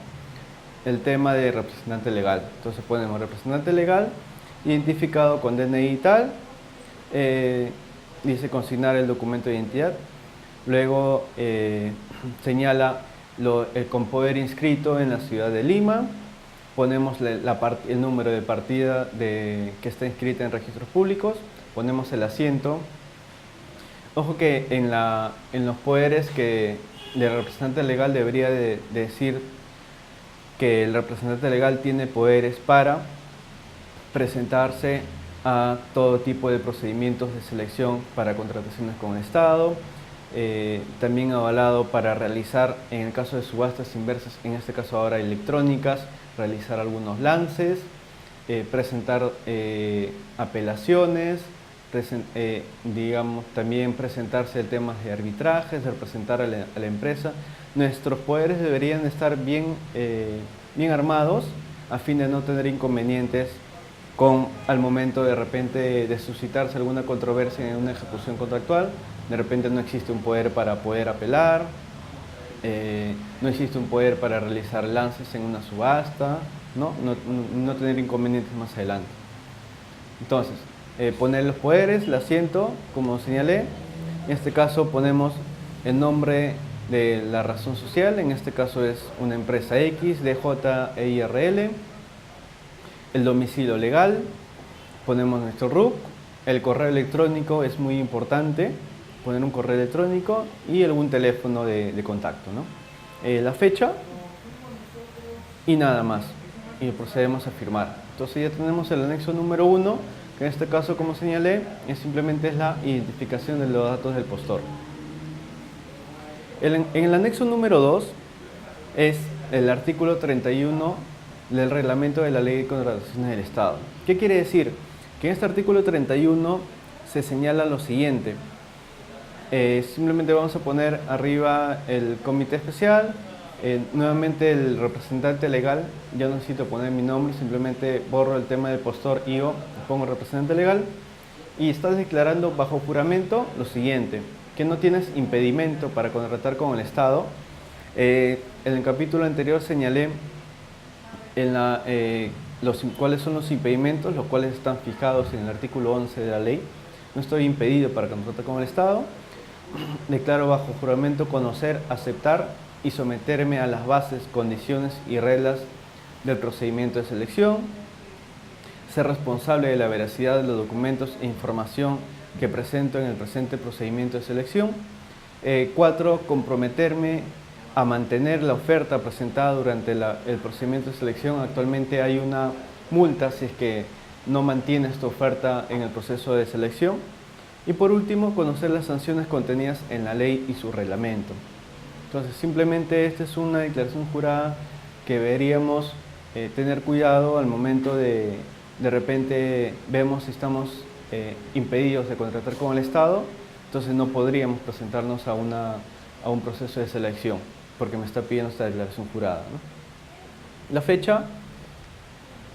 el tema de representante legal. Entonces ponemos representante legal, identificado con DNI y tal, dice consignar el documento de identidad, luego señala el compoder inscrito en la ciudad de Lima, ponemos el número de partida que está inscrita en registros públicos, ponemos el asiento. Ojo que en los poderes que el representante legal debería de decir que el representante legal tiene poderes para presentarse a todo tipo de procedimientos de selección para contrataciones con el Estado, también avalado para realizar, en el caso de subastas inversas, en este caso ahora electrónicas, realizar algunos lances, presentar apelaciones, digamos, también presentarse en temas de arbitrajes, representar a la empresa. Nuestros poderes deberían estar bien armados a fin de no tener inconvenientes al momento de repente de suscitarse alguna controversia en una ejecución contractual. De repente no existe un poder para poder apelar, no existe un poder para realizar lances en una subasta, no tener inconvenientes más adelante. Entonces, poner los poderes, el asiento, como señalé. En este caso ponemos el nombre de la razón social, en este caso es una empresa X, DJEIRL, el domicilio legal, ponemos nuestro RUC, el correo electrónico es muy importante, poner un correo electrónico y algún teléfono de contacto, ¿no? La fecha y nada más, y procedemos a firmar. Entonces ya tenemos el anexo número 1, que en este caso, como señalé, simplemente es la identificación de los datos del postor. En el anexo número 2 es el artículo 31 del reglamento de la Ley de Contrataciones del Estado. ¿Qué quiere decir? Que en este artículo 31 se señala lo siguiente. Simplemente vamos a poner arriba el comité especial, nuevamente el representante legal, ya no necesito poner mi nombre, simplemente borro el tema del postor y pongo representante legal, y estás declarando bajo juramento lo siguiente, que no tienes impedimento para contratar con el Estado. En el capítulo anterior señalé cuáles son los impedimentos, los cuales están fijados en el artículo 11 de la ley. No estoy impedido para contratar con el Estado. Declaro bajo juramento conocer, aceptar y someterme a las bases, condiciones y reglas del procedimiento de selección. Ser responsable de la veracidad de los documentos e información que presento en el presente procedimiento de selección. 4. Comprometerme a mantener la oferta presentada durante el procedimiento de selección. Actualmente hay una multa si es que no mantienes tu oferta en el proceso de selección. Y por último, conocer las sanciones contenidas en la ley y su reglamento. Entonces, simplemente esta es una declaración jurada que deberíamos tener cuidado al momento de repente vemos si estamos impedidos de contratar con el Estado, entonces no podríamos presentarnos a un proceso de selección, porque me está pidiendo esta declaración jurada, ¿no? La fecha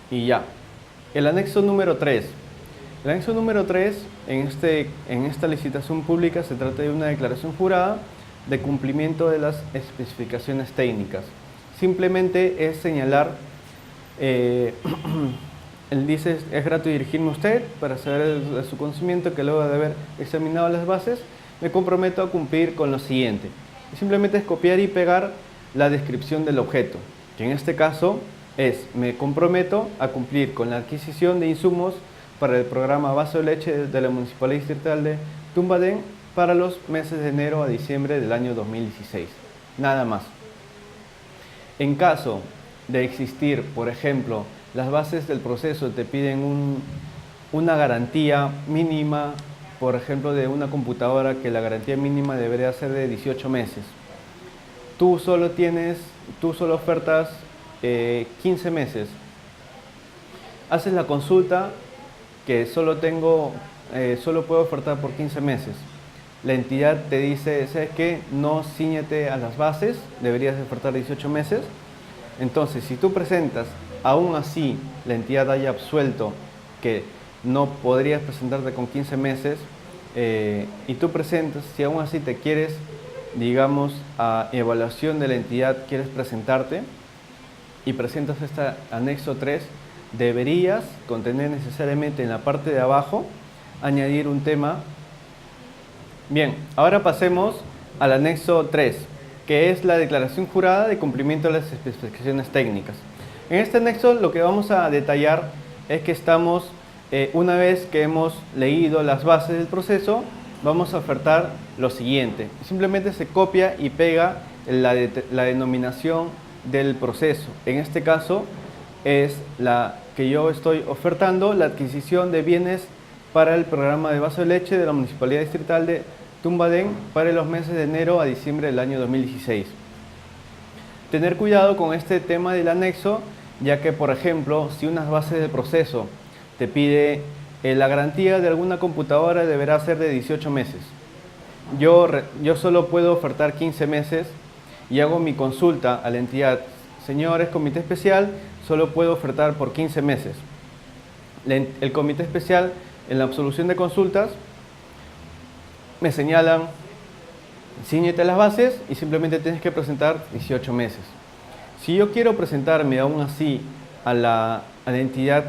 y ya. El anexo número 3. El anexo número 3, en esta licitación pública se trata de una declaración jurada de cumplimiento de las especificaciones técnicas. Simplemente es señalar, él dice, es grato dirigirme a usted para saber de su conocimiento que luego de haber examinado las bases, me comprometo a cumplir con lo siguiente. Simplemente es copiar y pegar la descripción del objeto, que en este caso es, me comprometo a cumplir con la adquisición de insumos para el programa Vaso de Leche de la Municipalidad Distrital de Tumbadén para los meses de enero a diciembre del año 2016. Nada más. En caso de existir, por ejemplo, las bases del proceso te piden una garantía mínima, por ejemplo, de una computadora, que la garantía mínima debería ser de 18 meses. Tú solo ofertas 15 meses. Haces la consulta que solo puedo ofertar por 15 meses. La entidad te dice, ¿sabes qué? No cíñete a las bases, deberías ofertar 18 meses. Entonces, si tú presentas, aún así la entidad haya absuelto que no podrías presentarte con 15 meses, y tú presentas, si aún así te quieres, digamos, a evaluación de la entidad, quieres presentarte y presentas este anexo 3, deberías contener necesariamente en la parte de abajo, añadir un tema. Bien, ahora pasemos al anexo 3, que es la declaración jurada de cumplimiento de las especificaciones técnicas. En este anexo lo que vamos a detallar es que estamos, una vez que hemos leído las bases del proceso, vamos a ofertar lo siguiente. Simplemente se copia y pega la denominación del proceso. En este caso es la que yo estoy ofertando, la adquisición de bienes para el programa de vaso de leche de la Municipalidad Distrital de Tumbadén para los meses de enero a diciembre del año 2016. Tener cuidado con este tema del anexo, ya que, por ejemplo, si unas bases del proceso te pide la garantía de alguna computadora deberá ser de 18 meses. Yo solo puedo ofertar 15 meses y hago mi consulta a la entidad. Señores, comité especial, solo puedo ofertar por 15 meses. El comité especial, en la absolución de consultas, me señalan, cíñete las bases y simplemente tienes que presentar 18 meses. Si yo quiero presentarme aún así a la entidad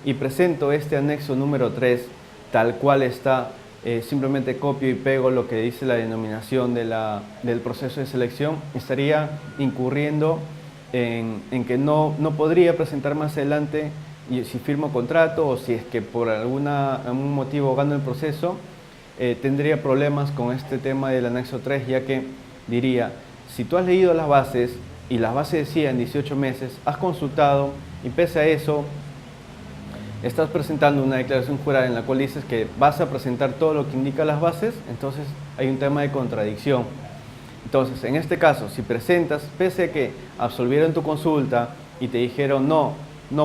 y presento este anexo número 3, tal cual está, simplemente copio y pego lo que dice la denominación del proceso de selección, estaría incurriendo en que no podría presentar más adelante y si firmo contrato o si es que por algún motivo gano el proceso, tendría problemas con este tema del anexo 3, ya que diría, si tú has leído las bases y las bases decían 18 meses, has consultado y pese a eso estás presentando una declaración jurada en la cual dices que vas a presentar todo lo que indica las bases, entonces hay un tema de contradicción. Entonces, en este caso, si presentas, pese a que absolvieron tu consulta y te dijeron no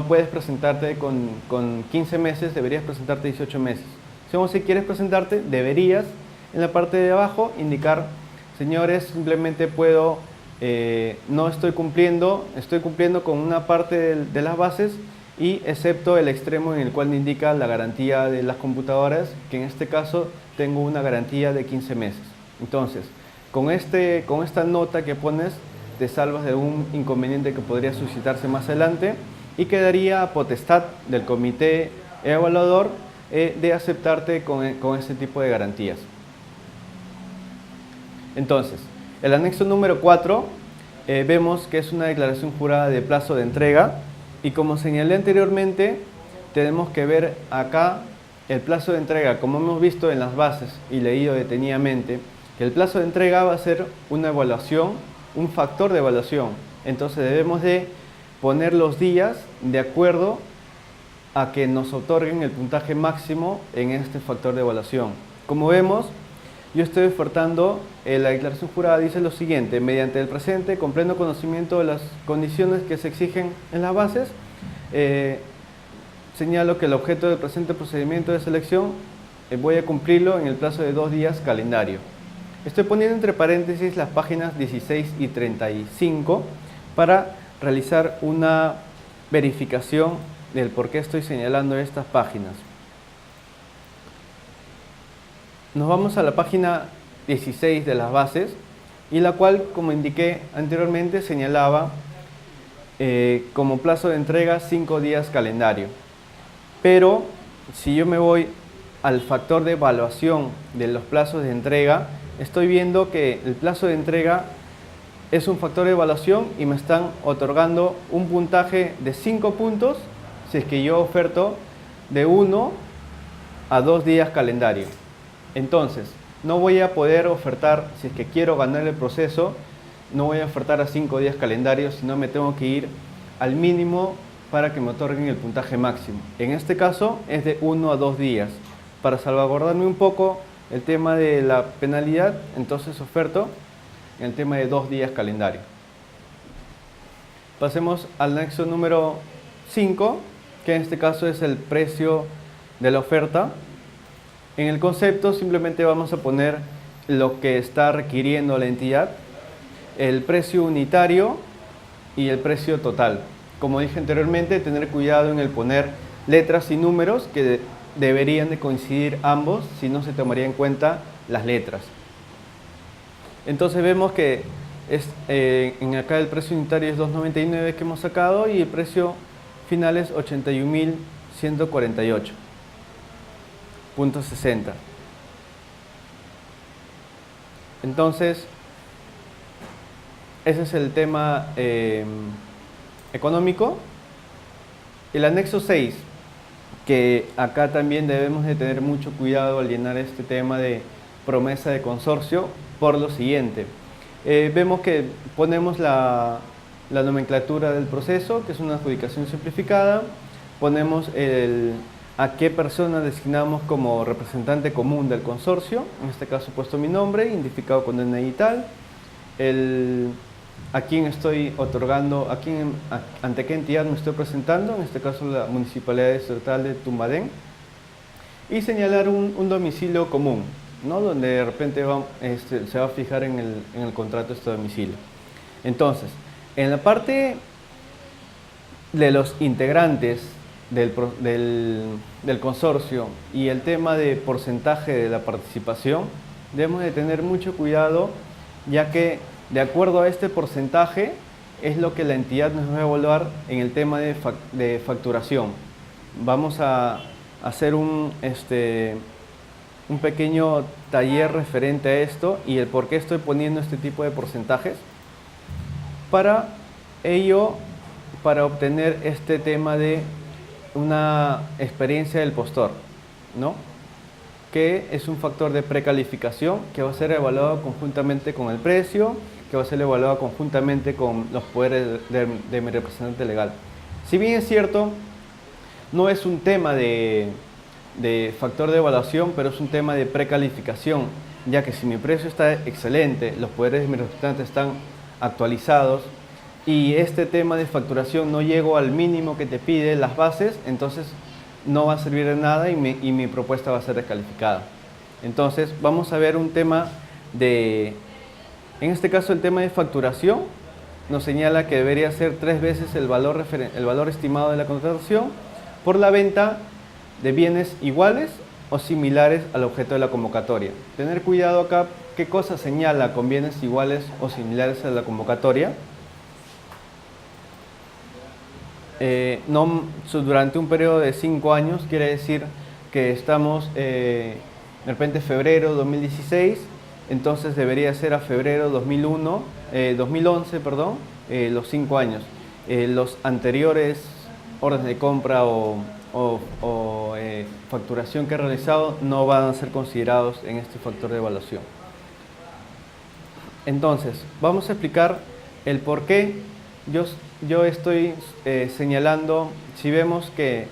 puedes presentarte con 15 meses, deberías presentarte 18 meses. Si quieres presentarte, deberías en la parte de abajo indicar, señores, simplemente puedo, no estoy cumpliendo con una parte de las bases y excepto el extremo en el cual indica la garantía de las computadoras, que en este caso tengo una garantía de 15 meses. Entonces, con esta nota que pones, te salvas de un inconveniente que podría suscitarse más adelante y quedaría a potestad del comité evaluador de aceptarte con este tipo de garantías. Entonces, el anexo número 4 vemos que es una declaración jurada de plazo de entrega y como señalé anteriormente, tenemos que ver acá el plazo de entrega, como hemos visto en las bases y leído detenidamente, que el plazo de entrega va a ser una evaluación, un factor de evaluación. Entonces debemos de poner los días de acuerdo a que nos otorguen el puntaje máximo en este factor de evaluación. Como vemos, yo estoy ofertando, la declaración jurada dice lo siguiente: mediante el presente, con pleno conocimiento de las condiciones que se exigen en las bases, señalo que el objeto del presente procedimiento de selección voy a cumplirlo en el plazo de 2 días calendario. Estoy poniendo entre paréntesis las páginas 16 y 35 para realizar una verificación del por qué estoy señalando estas páginas. Nos vamos a la página 16 de las bases y la cual, como indiqué anteriormente, señalaba como plazo de entrega 5 días calendario. Pero si yo me voy al factor de evaluación de los plazos de entrega, estoy viendo que el plazo de entrega es un factor de evaluación y me están otorgando un puntaje de 5 puntos si es que yo oferto de 1 a 2 días calendario. Entonces, no voy a poder ofertar, si es que quiero ganar el proceso, no voy a ofertar a 5 días calendarios, sino me tengo que ir al mínimo para que me otorguen el puntaje máximo. En este caso es de 1 a 2 días. Para salvaguardarme un poco el tema de la penalidad, entonces oferto en el tema de 2 días calendario. Pasemos al anexo número 5, que en este caso es el precio de la oferta. En el concepto simplemente vamos a poner lo que está requiriendo la entidad, el precio unitario y el precio total. Como dije anteriormente, tener cuidado en el poner letras y números que deberían de coincidir ambos, si no se tomaría en cuenta las letras. Entonces vemos que en acá el precio unitario es 2.99 que hemos sacado y el precio final es 81.148.60. Entonces, ese es el tema económico. El anexo 6, que acá también debemos de tener mucho cuidado al llenar este tema de promesa de consorcio, por lo siguiente. Vemos que ponemos la nomenclatura del proceso, que es una adjudicación simplificada, ponemos a qué persona designamos como representante común del consorcio, en este caso he puesto mi nombre, identificado con DNI y tal, a quién estoy otorgando, ante qué entidad me estoy presentando, en este caso la Municipalidad Estatal de Tumbadén, y señalar un domicilio común, ¿no? Donde de repente se va a fijar en el contrato este domicilio. Entonces, en la parte de los integrantes del consorcio y el tema de porcentaje de la participación, debemos de tener mucho cuidado, ya que de acuerdo a este porcentaje es lo que la entidad nos va a evaluar en el tema de facturación. Vamos a hacer un pequeño taller referente a esto y el por qué estoy poniendo este tipo de porcentajes. Para ello, para obtener este tema de una experiencia del postor, ¿no? Que es un factor de precalificación que va a ser evaluado conjuntamente con el precio, que va a ser evaluado conjuntamente con los poderes de mi representante legal. Si bien es cierto, no es un tema de factor de evaluación, pero es un tema de precalificación, ya que si mi precio está excelente, los poderes de mi representante están actualizados y este tema de facturación no llego al mínimo que te pide las bases, entonces no va a servir de nada y mi propuesta va a ser descalificada. Entonces vamos a ver un tema en este caso el tema de facturación nos señala que debería ser 3 veces el valor estimado de la contratación por la venta de bienes iguales o similares al objeto de la convocatoria. Tener cuidado acá qué cosa señala con bienes iguales o similares a la convocatoria. Durante un periodo de 5 años quiere decir que estamos de repente febrero 2016, entonces debería ser a febrero 2011, los 5 años. Los anteriores órdenes de compra o facturación que he realizado no van a ser considerados en este factor de evaluación. Entonces, vamos a explicar el por qué yo estoy señalando, si vemos que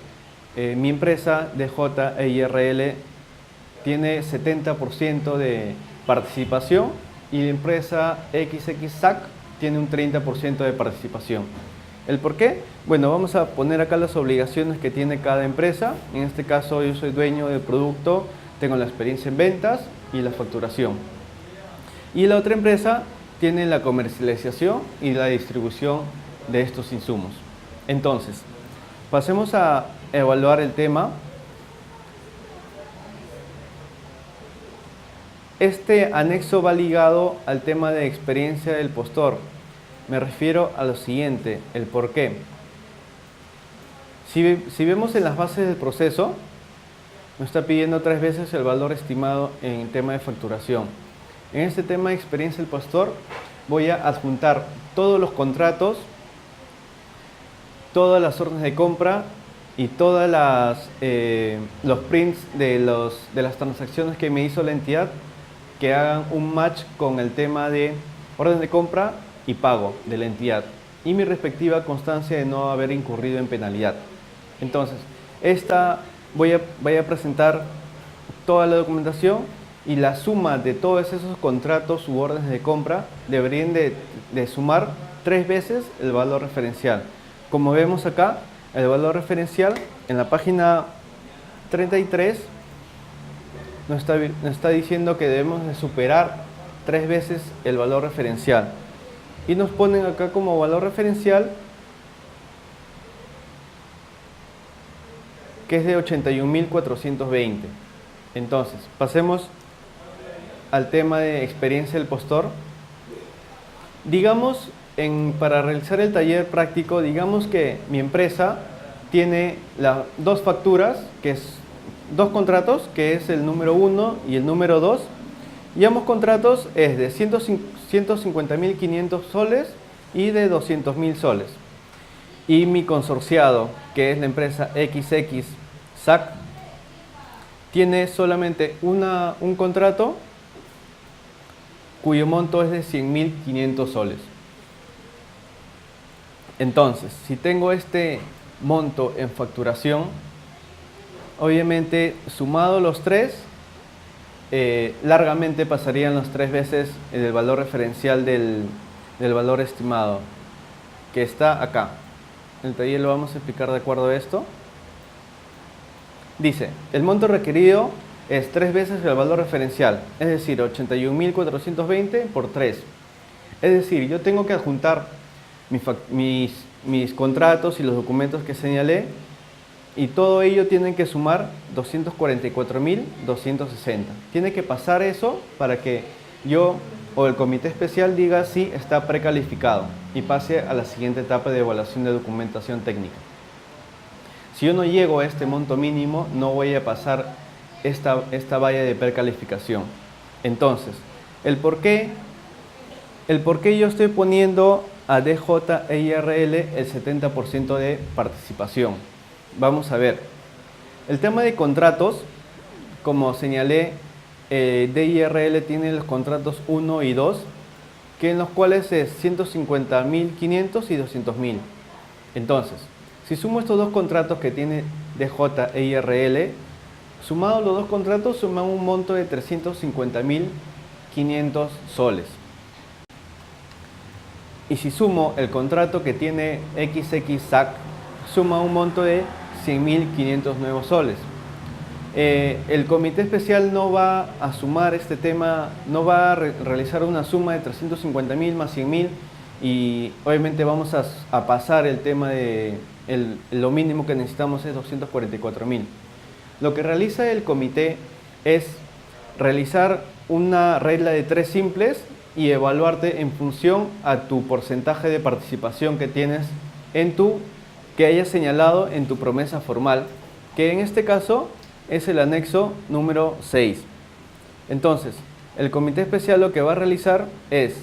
mi empresa DJ&IRL tiene 70% de participación y la empresa XXSAC tiene un 30% de participación. ¿El por qué? Bueno, vamos a poner acá las obligaciones que tiene cada empresa. En este caso yo soy dueño del producto, tengo la experiencia en ventas y la facturación. Y la otra empresa tiene la comercialización y la distribución de estos insumos. Entonces, pasemos a evaluar el tema. Este anexo va ligado al tema de experiencia del postor. Me refiero a lo siguiente, el por qué. Si vemos en las bases del proceso, nos está pidiendo 3 veces el valor estimado en el tema de facturación. En este tema de experiencia del postor, voy a adjuntar todos los contratos, todas las órdenes de compra y todos los prints de las transacciones que me hizo la entidad que hagan un match con el tema de orden de compra y pago de la entidad y mi respectiva constancia de no haber incurrido en penalidad. Entonces, voy a presentar toda la documentación y la suma de todos esos contratos u órdenes de compra deberían de sumar 3 veces el valor referencial. Como vemos acá, el valor referencial en la página 33 nos está diciendo que debemos de superar 3 veces el valor referencial. Y nos ponen acá como valor referencial que es de 81.420. Entonces, pasemos al tema de experiencia del postor. Digamos, para realizar el taller práctico, digamos que mi empresa tiene 2 facturas, que es 2 contratos, que es el número 1 y el número 2. Y ambos contratos es de 150.500 soles y de 200.000 soles. y mi consorciado, que es la empresa XX SAC, tiene solamente un contrato cuyo monto es de 100.500 soles. Entonces, si tengo este monto en facturación, obviamente sumado los tres, largamente pasarían las 3 veces el valor referencial del valor estimado, que está acá. En el taller lo vamos a explicar de acuerdo a esto. Dice, el monto requerido es 3 veces el valor referencial, es decir, 81.420 por 3. Es decir, yo tengo que adjuntar mis contratos y los documentos que señalé, y todo ello tiene que sumar 244.260. Tiene que pasar eso para que yo o el comité especial diga si está precalificado y pase a la siguiente etapa de evaluación de documentación técnica. Si yo no llego a este monto mínimo, no voy a pasar esta valla de precalificación. Entonces, el por qué yo estoy poniendo a DJEIRL el 70% de participación. Vamos a ver. El tema de contratos, como señalé, DIRL tiene los contratos 1 y 2, que en los cuales es 150.500 y 200.000. Entonces, si sumo estos dos contratos que tiene DJEIRL, sumados los dos contratos, suman un monto de 350.500 soles. Y si sumo el contrato que tiene XX SAC, suma un monto de 100.500 nuevos soles. El comité especial no va a sumar este tema, no va a realizar una suma de 350.000 más 100.000, y obviamente vamos a pasar el tema de lo mínimo que necesitamos es 244.000. Lo que realiza el comité es realizar una regla de 3 simples y evaluarte en función a tu porcentaje de participación que tienes que hayas señalado en tu promesa formal, que en este caso es el anexo número 6. Entonces, el comité especial lo que va a realizar es,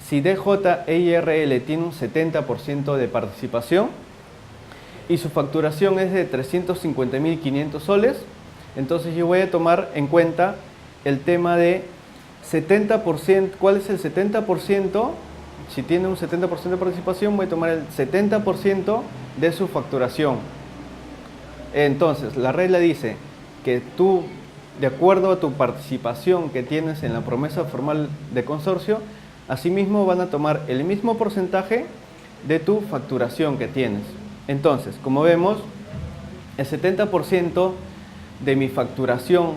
si DJEIRL tiene un 70% de participación y su facturación es de 350.500 soles, entonces yo voy a tomar en cuenta el tema de 70%. ¿Cuál es el 70%? Si tiene un 70% de participación, voy a tomar el 70% de su facturación. Entonces, la regla dice que tú, de acuerdo a tu participación que tienes en la promesa formal de consorcio, asimismo van a tomar el mismo porcentaje de tu facturación que tienes. Entonces, como vemos, el 70% de mi facturación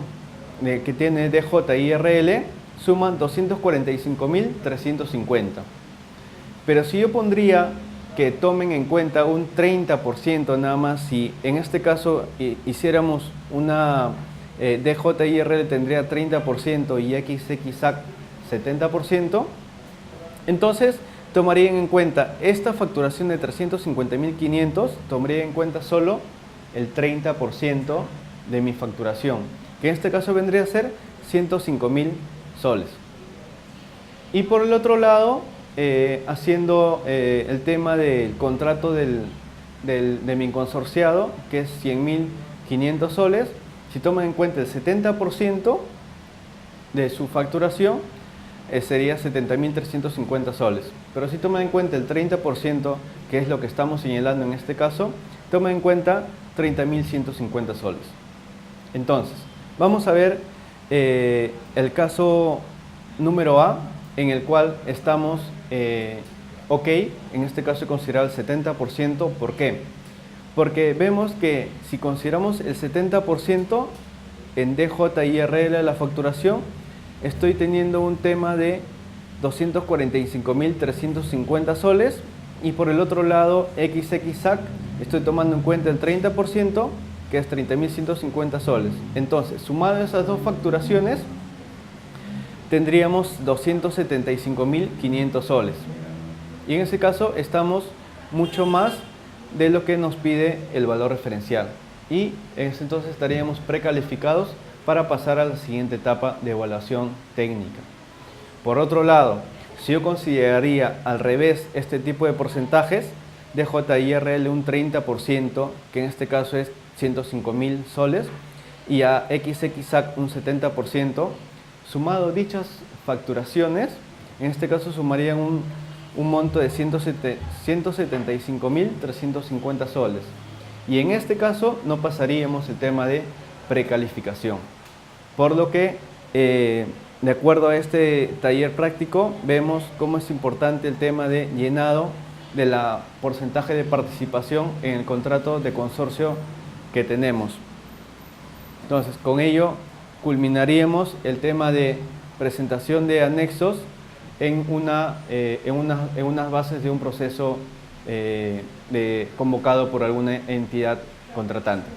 que tiene DJIRL suman 245.350. Pero si yo pondría que tomen en cuenta un 30% nada más, si en este caso hiciéramos una DJIRL tendría 30% y XXSAC 70%, entonces tomarían en cuenta esta facturación de 350.500, tomaría en cuenta solo el 30% de mi facturación, que en este caso vendría a ser 105.000 soles. Y por el otro lado, haciendo el tema del contrato de mi consorciado, que es 100.500 soles, si toman en cuenta el 70% de su facturación, sería 70.350 soles. Pero si toman en cuenta el 30%, que es lo que estamos señalando en este caso, tomen en cuenta 30.150 soles. Entonces, vamos a ver el caso número A, en el cual estamos ok, en este caso he considerado el 70%. ¿Por qué? Porque vemos que si consideramos el 70% en DJIRL la facturación, estoy teniendo un tema de 245.350 soles, y por el otro lado XXSAC estoy tomando en cuenta el 30%, que es 30.150 soles. Entonces, sumado esas dos facturaciones, tendríamos 275.500 soles. Y en ese caso estamos mucho más de lo que nos pide el valor referencial. Y en ese entonces estaríamos precalificados para pasar a la siguiente etapa de evaluación técnica. Por otro lado, si yo consideraría al revés este tipo de porcentajes, DJIRL un 30%, que en este caso es 105.000 soles, y a XXAC un 70%. Sumado dichas facturaciones, en este caso sumarían un monto de 175.350 soles. Y en este caso no pasaríamos el tema de precalificación. Por lo que, de acuerdo a este taller práctico, vemos cómo es importante el tema de llenado de la porcentaje de participación en el contrato de consorcio que tenemos. Entonces, con ello culminaríamos el tema de presentación de anexos en unas bases de un proceso convocado por alguna entidad contratante.